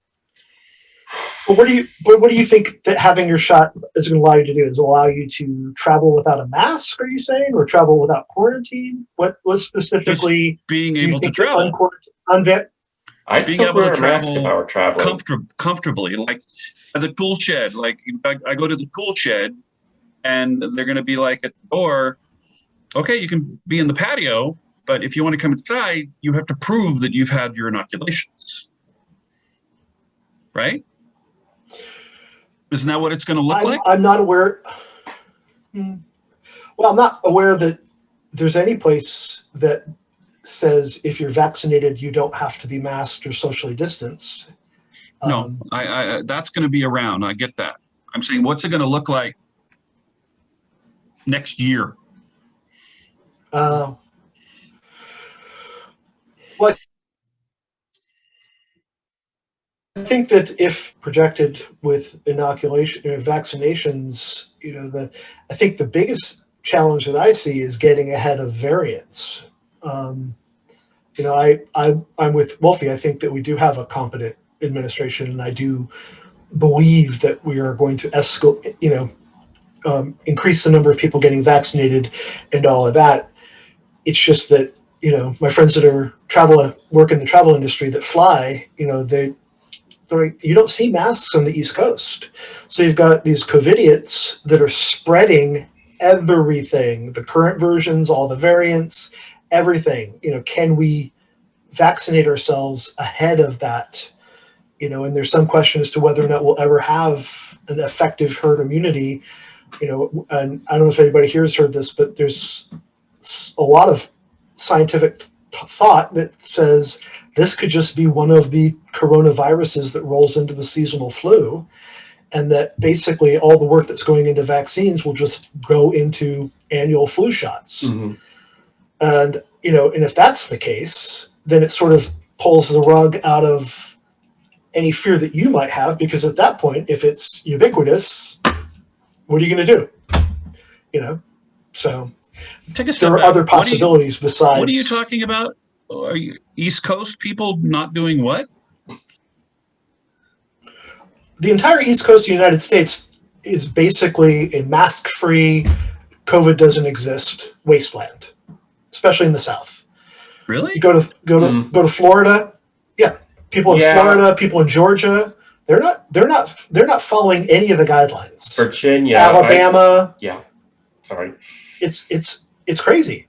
Well, what do you think that having your shot is going to allow you to do? Is it allow you to travel without a mask, are you saying, or travel without quarantine? What specifically? Just being able to travel. I still wear a mask if I were traveling. Comfortably, like at the tool shed. Like I go to the tool shed, and they're going to be like at the door, okay, you can be in the patio, but if you want to come inside, you have to prove that you've had your inoculations. Right? Isn't that what it's going to look like? I'm not aware. Well, I'm not aware that there's any place that says if you're vaccinated, you don't have to be masked or socially distanced. No, I that's going to be around. I get that. I'm saying, what's it going to look like next year? Well, I think that if projected with inoculation or vaccinations, I think the biggest challenge that I see is getting ahead of variants. I'm with Wolfie. I think that we do have a competent administration, and I do believe that we are going to escalate, increase the number of people getting vaccinated and all of that. It's just that, my friends that are work in the travel industry that fly, you don't see masks on the East Coast. So you've got these COVIDiots that are spreading everything, the current versions, all the variants, everything. Can we vaccinate ourselves ahead of that? And there's some question as to whether or not we'll ever have an effective herd immunity. And I don't know if anybody here has heard this, but there's a lot of scientific thought that says this could just be one of the coronaviruses that rolls into the seasonal flu, and that basically all the work that's going into vaccines will just go into annual flu shots. And, and if that's the case, then it sort of pulls the rug out of any fear that you might have, because at that point, if it's ubiquitous, what are you going to do? So take a step there are back. other possibilities besides. What are you talking about? Are you East Coast people not doing what? The entire East Coast of the United States is basically a mask-free, COVID doesn't exist wasteland, especially in the South. Really? You go to Florida. Yeah, people in Florida, people in Georgia. They're not following any of the guidelines. Virginia, Alabama. Sorry. It's crazy.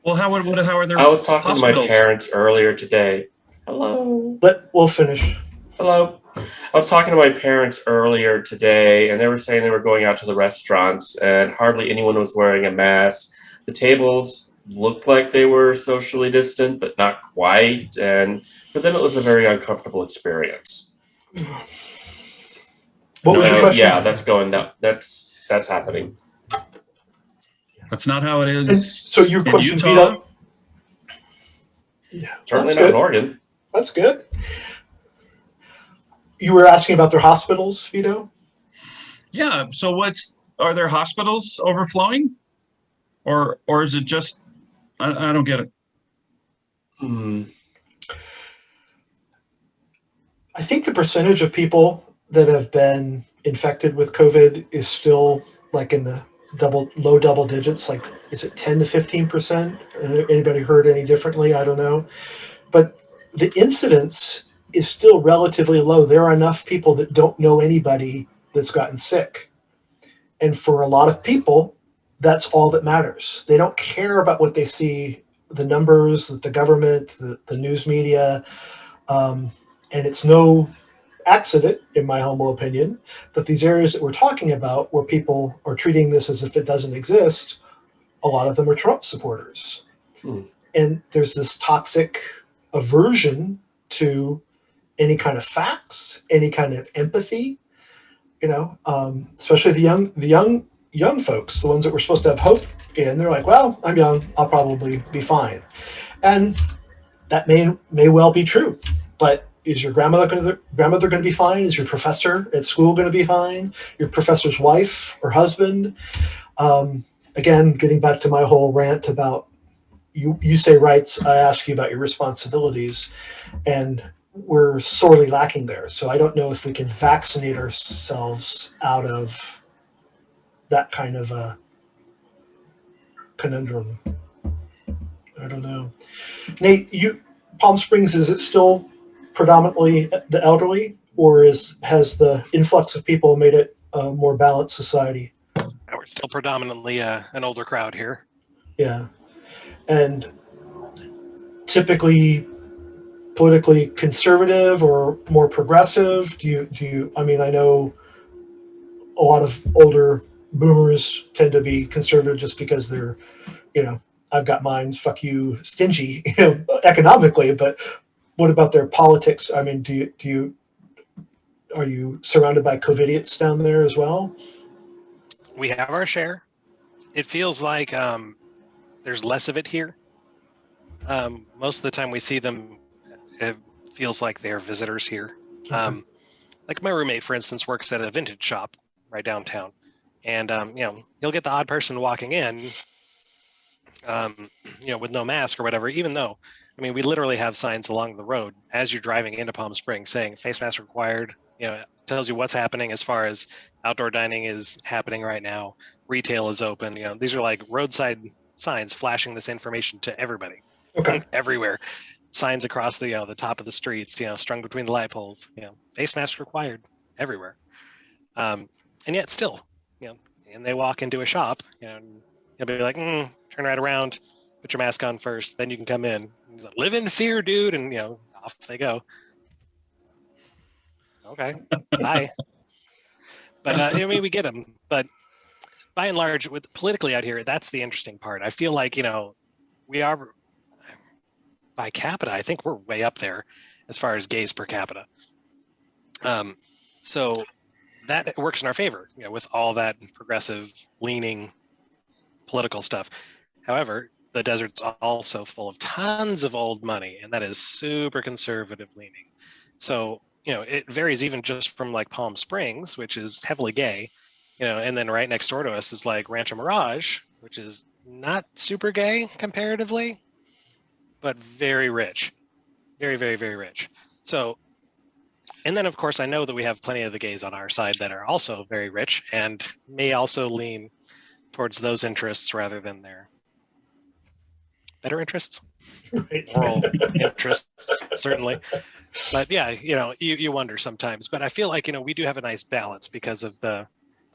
Well, how are there? I was talking hospitals? to my parents earlier today. Hello. We'll finish. Hello. I was talking to my parents earlier today, and they were saying they were going out to the restaurants, and hardly anyone was wearing a mask. The tables looked like they were socially distant, but not quite. And for them, it was a very uncomfortable experience. What was your question? Yeah, that's going down. That's happening. That's not how it is. And so your in question, Utah. Vito? Yeah, Certainly that's not good. in Oregon. That's good. You were asking about their hospitals, Vito? Yeah. So are there hospitals overflowing, or is it just? I don't get it. I think the percentage of people that have been infected with COVID is still like in the low double digits. Like, is it 10 to 15%? Anybody heard any differently? I don't know. But the incidence is still relatively low. There are enough people that don't know anybody that's gotten sick. And for a lot of people, that's all that matters. They don't care about what they see, the numbers, the government, the news media. And it's no accident, in my humble opinion, that these areas that we're talking about, where people are treating this as if it doesn't exist, a lot of them are Trump supporters. And there's this toxic aversion to any kind of facts, any kind of empathy, especially the young folks, the ones that we're supposed to have hope in. They're like, well, I'm young, I'll probably be fine. And that may well be true, but is your grandmother going to be fine? Is your professor at school going to be fine? Your professor's wife or husband? Again, getting back to my whole rant about you say rights, I ask you about your responsibilities, and we're sorely lacking there. So I don't know if we can vaccinate ourselves out of that kind of a conundrum. I don't know. Nate, Palm Springs, is it still predominantly the elderly, or has the influx of people made it a more balanced society? We're still predominantly an older crowd here. Yeah. And typically politically conservative or more progressive? Do you I mean, I know a lot of older boomers tend to be conservative just because they're, I've got mine, fuck you, stingy, economically, but what about their politics? I mean, are you surrounded by COVIDiots down there as well? We have our share. It feels like there's less of it here. Most of the time we see them, it feels like they're visitors here. Okay. Like my roommate, for instance, works at a vintage shop right downtown. And, you'll get the odd person walking in, with no mask or whatever, even though, we literally have signs along the road as you're driving into Palm Springs saying face mask required. It tells you what's happening as far as outdoor dining is happening right now. Retail is open. These are like roadside signs flashing this information to everybody. Okay. Everywhere. Signs across the top of the streets, strung between the light poles, face mask required everywhere. And yet still, and they walk into a shop, and you'll be like, turn right around, put your mask on first, then you can come in. He's like, live in fear, dude. And, off they go. Okay, bye. But we get them. But by and large, with politically out here, that's the interesting part. I feel like, we are, by capita, I think we're way up there as far as gays per capita. So that works in our favor, with all that progressive leaning political stuff. However, the desert's also full of tons of old money, and that is super conservative leaning. So, it varies even just from like Palm Springs, which is heavily gay, and then right next door to us is like Rancho Mirage, which is not super gay comparatively, but very rich, very, very, very rich. So, and then of course, I know that we have plenty of the gays on our side that are also very rich and may also lean towards those interests rather than their better interests, Right. moral interests, certainly. But yeah, you wonder sometimes. But I feel like, we do have a nice balance because of the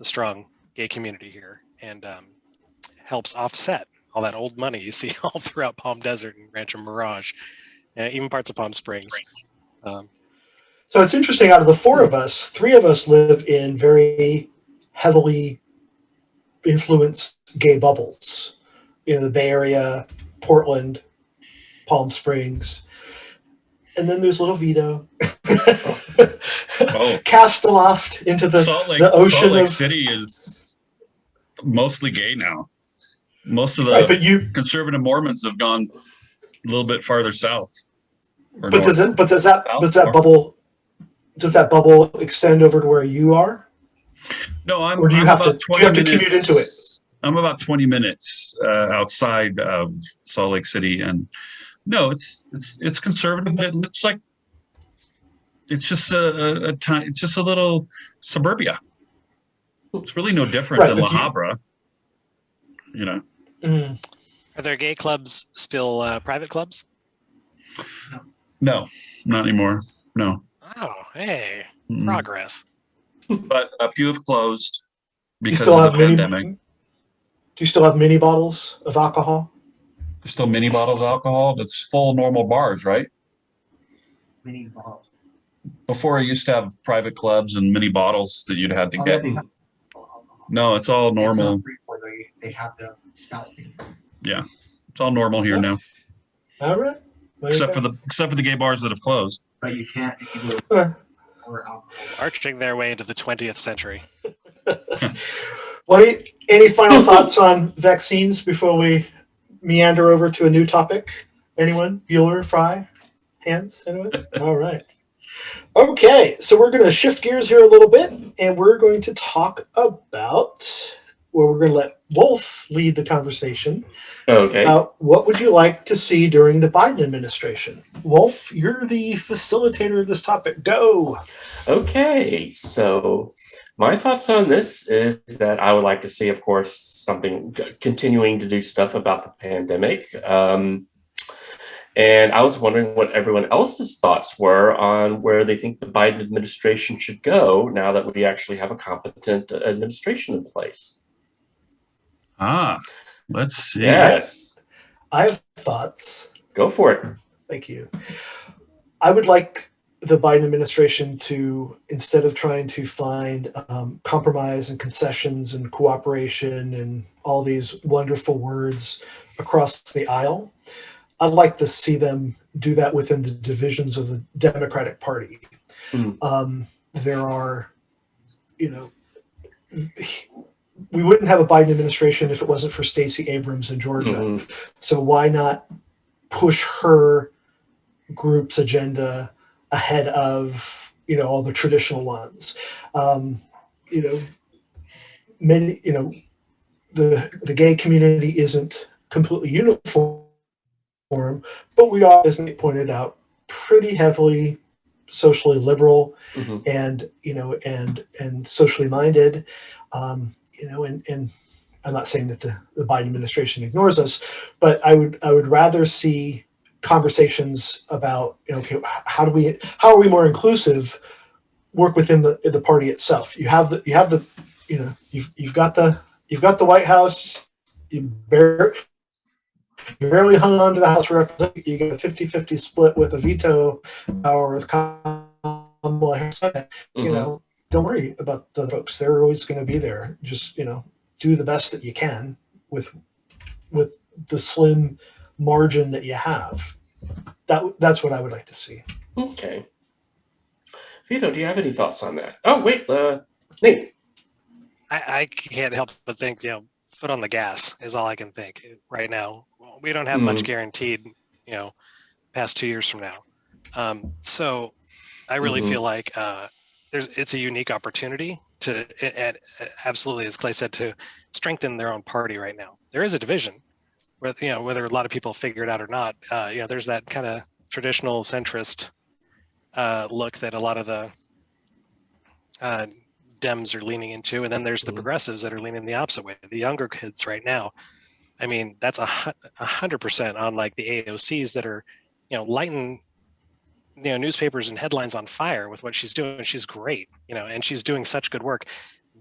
strong gay community here, and helps offset all that old money you see all throughout Palm Desert and Rancho Mirage, even parts of Palm Springs. So it's interesting, out of the four of us, three of us live in very heavily influenced gay bubbles. the Bay Area, Portland, Palm Springs, and then there's little Vito, cast aloft into the ocean. Salt Lake City is mostly gay now. Most of the right, conservative Mormons have gone a little bit farther south. But does that bubble extend over to where you are? No, or do you have to commute into it? I'm about 20 minutes outside of Salt Lake City, and no, it's conservative, but it looks like it's just it's just a little suburbia. It's really no different than La Habra, Are there gay clubs still private clubs? No, not anymore. No. Oh, hey, progress. But a few have closed because of the pandemic. Do you still have mini bottles of alcohol? There's still mini bottles of alcohol. That's full normal bars, right? Mini bottles. Before, I used to have private clubs and mini bottles that you'd had to get. No, it's all normal. They have the spout. Yeah, it's all normal here now. All right. Except for the gay bars that have closed. But you can't if you go or alcohol. Marching their way into the 20th century. Any final thoughts on vaccines before we meander over to a new topic? Anyone? Bueller, Fry? Hands? Anyone? All right. Okay, so we're going to shift gears here a little bit, and we're going to talk about, we're going to let Wulf lead the conversation. Okay. What would you like to see during the Biden administration? Wulf, you're the facilitator of this topic. Go. Okay, so my thoughts on this is that I would like to see, of course, something continuing to do stuff about the pandemic. And I was wondering what everyone else's thoughts were on where they think the Biden administration should go now that we actually have a competent administration in place. Let's see. Yes. I have thoughts. Go for it. Thank you. I would like the Biden administration to, instead of trying to find compromise and concessions and cooperation and all these wonderful words across the aisle, I'd like to see them do that within the divisions of the Democratic Party. There are, we wouldn't have a Biden administration if it wasn't for Stacey Abrams in Georgia. So why not push her group's agenda ahead of, all the traditional ones? Many, the gay community isn't completely uniform, but we are, as Nate pointed out, pretty heavily socially liberal and socially minded. And I'm not saying that the Biden administration ignores us, but I would rather see conversations about, how are we more inclusive, work within the party itself. You've got the White House, you barely hung on to the House of Representatives. You get a 50-50 split with a veto power with Kamala Harris. Don't worry about the folks. They're always going to be there. Just, do the best that you can with the slim margin that you have. That's what I would like to see. Okay. Vito, do you have any thoughts on that? Oh, wait, Nate. I can't help but think, foot on the gas is all I can think right now. We don't have much guaranteed, past 2 years from now. So I really feel like it's a unique opportunity to, absolutely, as Clay said, to strengthen their own party right now. There is a division, whether a lot of people figure it out or not. There's that kind of traditional centrist look that a lot of the Dems are leaning into, and then there's the progressives that are leaning the opposite way. The younger kids right now, I mean, that's 100% on like the AOCs that are, lighting, newspapers and headlines on fire with what she's doing. She's great, and she's doing such good work.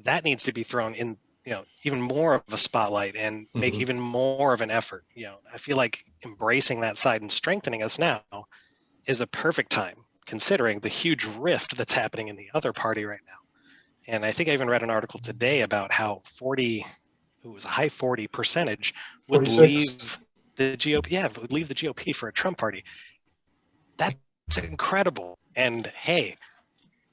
That needs to be thrown in, even more of a spotlight and make even more of an effort. I feel like embracing that side and strengthening us now is a perfect time, considering the huge rift that's happening in the other party right now. And I think I even read an article today about how 40 it was a high 40 percentage would 46. leave the GOP. Yeah, would leave the GOP for a Trump party. That's incredible. And hey,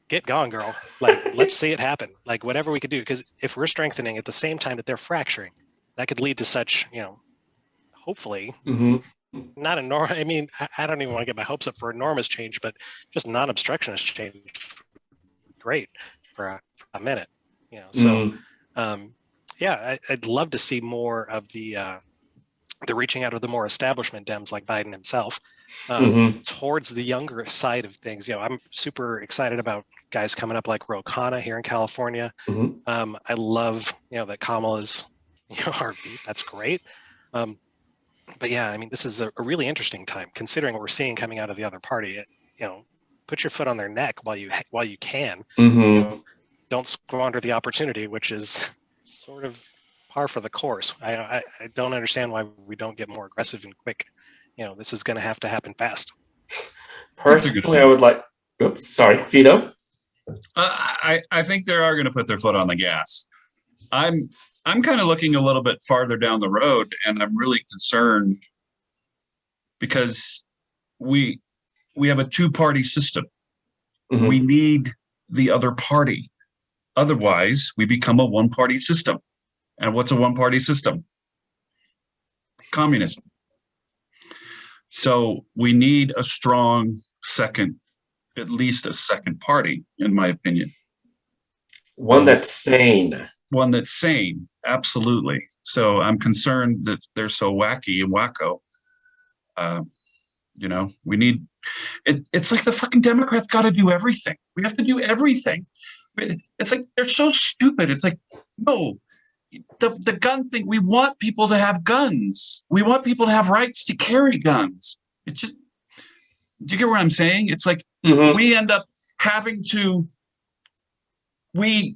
get going, girl. Like, let's see it happen. Like, whatever we could do, because if we're strengthening at the same time that they're fracturing, that could lead to such, hopefully not enormous. I mean, I don't even want to get my hopes up for enormous change, but just non-obstructionist change. Great for a minute, So, yeah, I'd love to see more of the reaching out of the more establishment Dems like Biden himself towards the younger side of things. I'm super excited about guys coming up like Ro Khanna here in California. I love, that Kamala is, our beat. That's great. But yeah, I mean, this is a really interesting time considering what we're seeing coming out of the other party. Put your foot on their neck while you can. Don't squander the opportunity, which is sort of par for the course. I don't understand why we don't get more aggressive and quick. This is going to happen fast. Personally, I would like. Oops, sorry, Vito. I think they are going to put their foot on the gas. I'm kind of looking a little bit farther down the road, and I'm really concerned because we have a two-party system. We need the other party. Otherwise, we become a one-party system. And what's a one-party system? Communism. So we need a strong at least a second party, in my opinion. One that's sane. One that's sane, absolutely. So I'm concerned that they're so wacky and wacko. We need it. It's like the fucking Democrats got to do everything. We have to do everything. It's like they're so stupid. It's like, no, the gun thing. We want people to have guns. We want people to have rights to carry guns. It's just, do you get what I'm saying? It's like we end up having to. I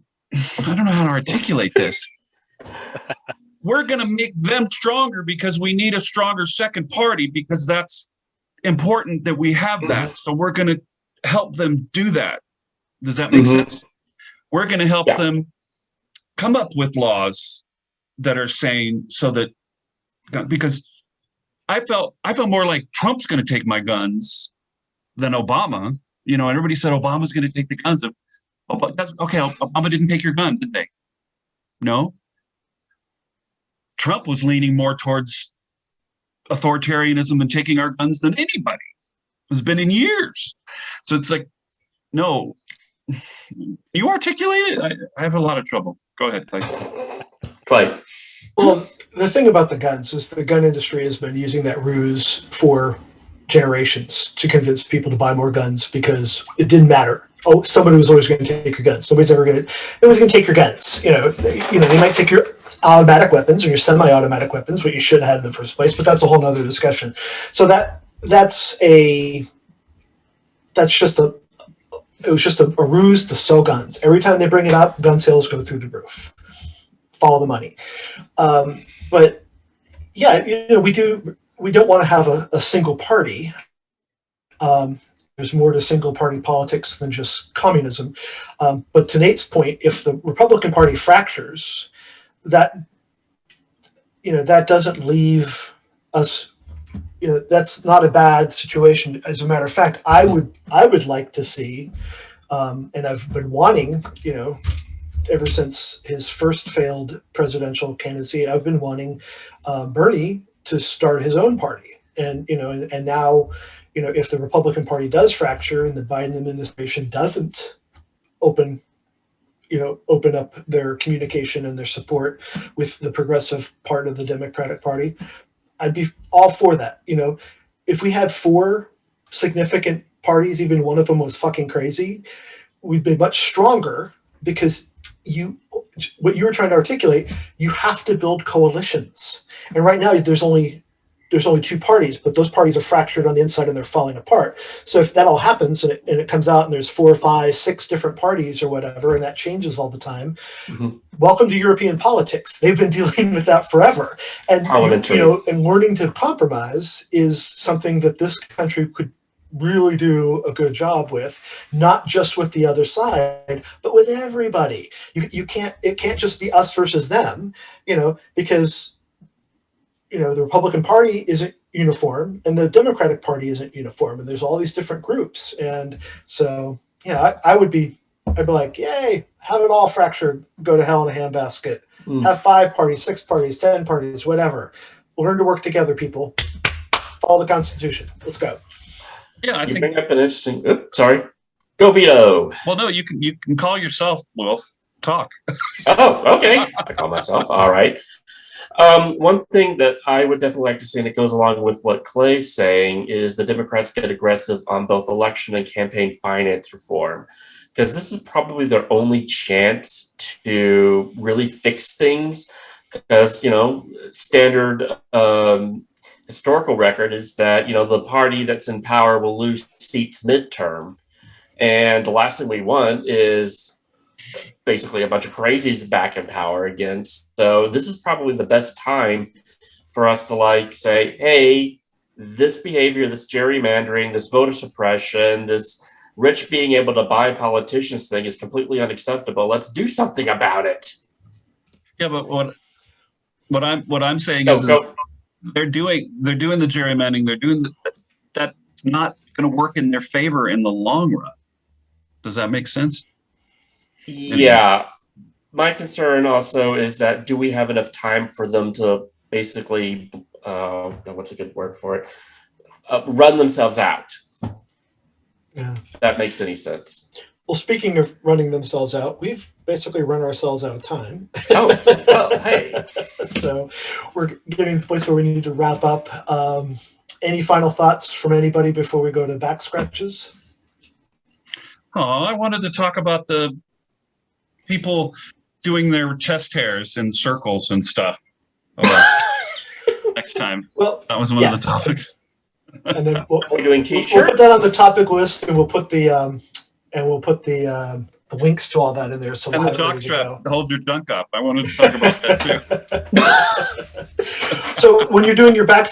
don't know how to articulate this. We're going to make them stronger because we need a stronger second party because that's important that we have that. So we're going to help them do that. Does that make sense? We're going to help them come up with laws that are sane so that, because I felt more like Trump's going to take my guns than Obama, and everybody said Obama's going to take the guns. Okay, Obama didn't take your gun, did they? No. Trump was leaning more towards authoritarianism and taking our guns than anybody. It's been in years. So it's like, no. You articulate it? I have a lot of trouble. Go ahead, Clay. Well, the thing about the guns is the gun industry has been using that ruse for generations to convince people to buy more guns because it didn't matter. Oh, somebody was always going to take your guns. Nobody's going to take your guns. They might take your automatic weapons or your semi-automatic weapons, what you should have had in the first place. But that's a whole nother discussion. So it was just a ruse to sell guns. Every time they bring it up, gun sales go through the roof. Follow the money. But yeah, we don't want to have a single party. There's more to single party politics than just communism. But to Nate's point, if the Republican Party fractures, that doesn't leave us, that's not a bad situation. As a matter of fact, I would like to see, and I've been wanting, ever since his first failed presidential candidacy, I've been wanting Bernie to start his own party. And now, if the Republican Party does fracture and the Biden administration doesn't open up their communication and their support with the progressive part of the Democratic Party, I'd be all for that. If we had 4 significant parties, even one of them was fucking crazy, we'd be much stronger because what you were trying to articulate, you have to build coalitions. And right now there's only 2 parties, but those parties are fractured on the inside and they're falling apart. So if that all happens and it comes out and there's 4, 5, 6 different parties or whatever, and that changes all the time, welcome to European politics. They've been dealing with that forever. And and learning to compromise is something that this country really do a good job with, not just with the other side, but with everybody. You can't, it can't just be us versus them, because the Republican Party isn't uniform and the Democratic Party isn't uniform, and there's all these different groups. And so, I'd be like, yay, have it all fractured, go to hell in a handbasket. Have 5 parties, 6 parties, 10 parties, whatever. Learn to work together, people. Follow the Constitution. Let's go. Yeah, I You think. bring up an interesting. Oops, sorry. Go Vito. Well, no, you can call yourself Wulf. Talk. Oh, okay. I call myself. All right. One thing that I would definitely like to see, and it goes along with what Clay's saying, is the Democrats get aggressive on both election and campaign finance reform, because this is probably their only chance to really fix things. Because standard historical record is that the party that's in power will lose seats midterm, and the last thing we want is basically a bunch of crazies back in power again. So this is probably the best time for us to say, hey, this behavior, this gerrymandering, this voter suppression, this rich being able to buy politicians thing is completely unacceptable. Let's do something about it. Yeah, but what I'm saying Go, is go. they're doing the gerrymandering. They're doing that's not going to work in their favor in the long run. Does that make sense? Yeah. My concern also is that do we have enough time for them to basically, what's a good word for it? Run themselves out. Yeah. If that makes any sense. Well, speaking of running themselves out, we've basically run ourselves out of time. Oh, well, hey. So we're getting to the place where we need to wrap up. Any final thoughts from anybody before we go to Backscratches? Oh, I wanted to talk about the people doing their chest hairs in circles and stuff. Next time. Well, that was one of the topics. And then we're doing t-shirts. We'll put that on the topic list, and we'll put the links to all that in there. So and we'll the jockstrap, hold your junk up. I wanted to talk about that too. So when you're doing your back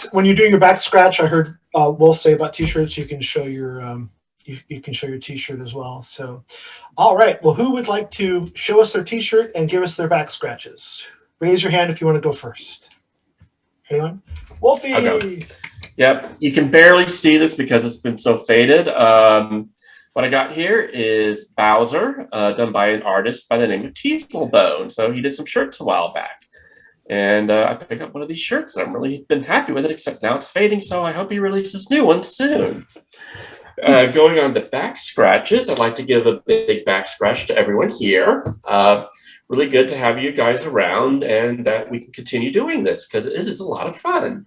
scratch, I heard Wulf say about t-shirts. You can show your you can show your t-shirt as well. So, all right. Well, who would like to show us their t-shirt and give us their back scratches? Raise your hand if you want to go first. Anyone? Wolfie. I'll go. Yep. You can barely see this because it's been so faded. What I got here is Bowser, done by an artist by the name of Teethlebone. So he did some shirts a while back. And I picked up one of these shirts and I'm really been happy with it, except now it's fading. So I hope he releases new ones soon. Going on the back scratches, I'd like to give a big back scratch to everyone here. Really good to have you guys around and that we can continue doing this because it is a lot of fun.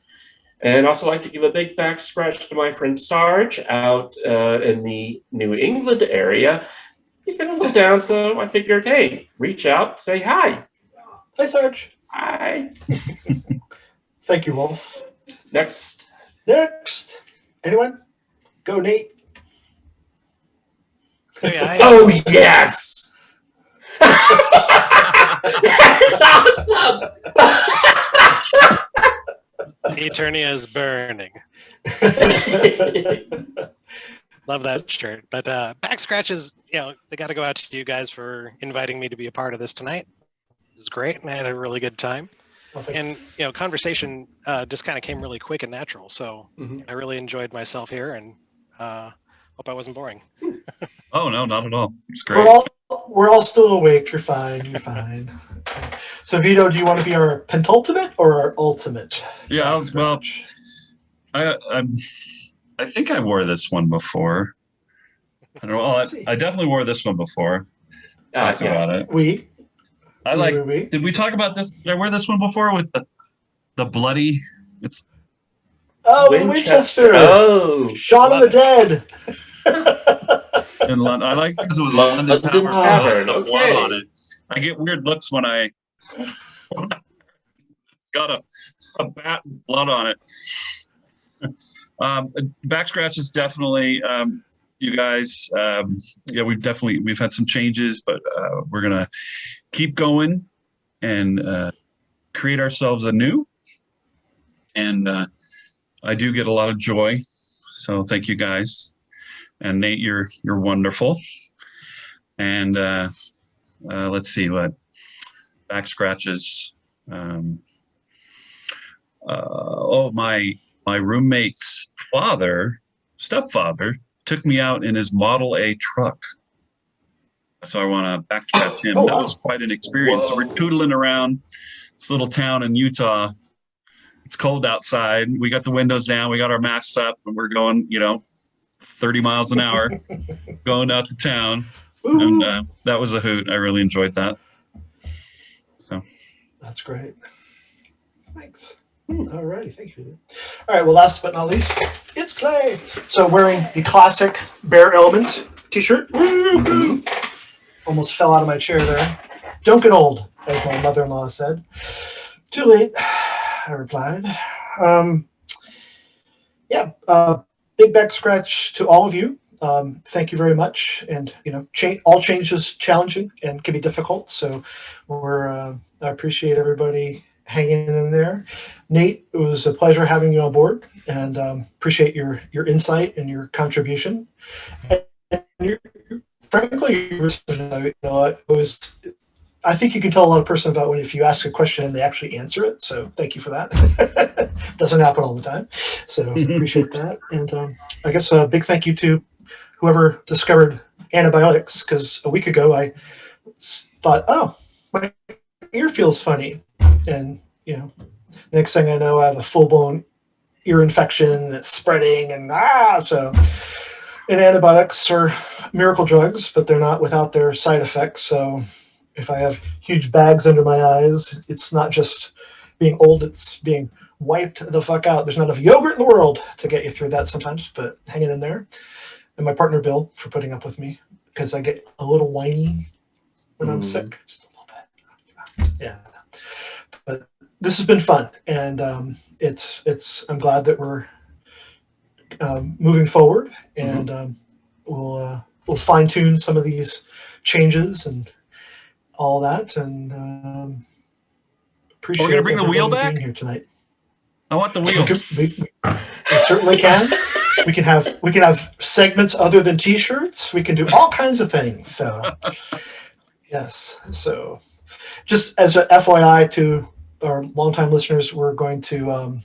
And also like to give a big back scratch to my friend Sarge out in the New England area. He's been a little down, so I figured, hey, reach out, say hi. Hi, Sarge. Hi. Thank you, Wulf. Next. Anyone? Go, Nate. So, yeah, oh, yes. That is awesome. Eternia is burning. Love that shirt. But back scratches, they got to go out to you guys for inviting me to be a part of this tonight. It was great, and I had a really good time. And conversation just kind of came really quick and natural. So I really enjoyed myself here, and hope I wasn't boring. Oh no, not at all. It's great. We're all still awake. You're fine. You're fine. So Vito, do you want to be our pentultimate or our ultimate? Yeah. Well, I think I wore this one before. I don't know. I definitely wore this one before. Talked about it. Did we talk about this? Did I wear this one before with the bloody? It's Winchester. Oh, Shaun of the Dead. In London, I like because it was London Tavern. The Okay. blood on it. I get weird looks when it's got a bat with blood on it. Back scratch is definitely you guys. We've had some changes, but we're gonna keep going and create ourselves anew. And I do get a lot of joy, so thank you guys. And Nate, you're wonderful. And let's see what Backscratches. My roommate's stepfather, took me out in his Model A truck. So I want to backscratch him. Oh, That wow. was quite an experience. So we're tootling around this little town in Utah. It's cold outside. We got the windows down. We got our masks up, and we're going, 30 miles an hour, going out to town. Woo. And that was a hoot. I really enjoyed that. So That's great. Thanks. All righty, thank you. All right, well, last but not least, it's Clay. So wearing the classic Bear Element t-shirt. Almost fell out of my chair there. Don't get old, as my mother-in-law said. Too late, I replied. Big back scratch to all of you. Thank you very much. And all change is challenging and can be difficult. So I appreciate everybody hanging in there. Nate, it was a pleasure having you on board, and appreciate your insight and your contribution. And frankly, I think you can tell a lot of person about if you ask a question and they actually answer it. So thank you for that. Doesn't happen all the time. So appreciate that. And I guess a big thank you to whoever discovered antibiotics, because a week ago I thought, oh, my ear feels funny. And, next thing I know, I have a full-blown ear infection and it's spreading and antibiotics are miracle drugs, but they're not without their side effects. So if I have huge bags under my eyes, it's not just being old, it's being wiped the fuck out. There's not enough yogurt in the world to get you through that sometimes, but hanging in there. And my partner, Bill, for putting up with me, because I get a little whiny when I'm sick. Just a little bit. Yeah. But this has been fun. And I'm glad that we're moving forward, and we'll fine tune some of these changes and all that. And appreciate We're gonna bring the wheel everybody back being here tonight. I want the wheel. We certainly can. We can have segments other than T-shirts. We can do all kinds of things. So yes. So just as a FYI to our longtime listeners, we're going to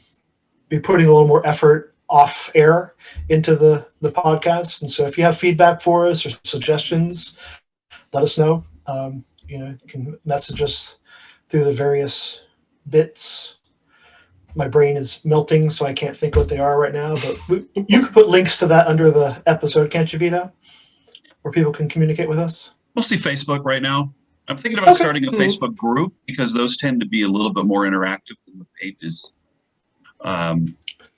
be putting a little more effort off air into the podcast. And so if you have feedback for us or suggestions, let us know. You can message us through the various bits. My brain is melting, so I can't think what they are right now, but you can put links to that under the episode, can't you, Vito? Where people can communicate with us. Mostly Facebook right now. I'm thinking about starting a Facebook group, because those tend to be a little bit more interactive than the pages.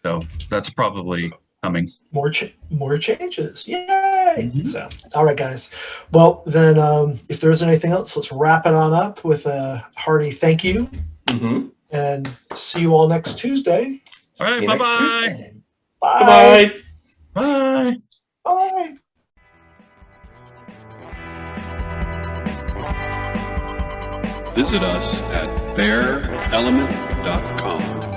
So that's probably coming. More changes. Yay! So, all right, guys. Well, then, if there isn't anything else, let's wrap it on up with a hearty thank you. And see you all next Tuesday. All right, bye-bye. Bye. Bye. Bye. Visit us at bearelement.com.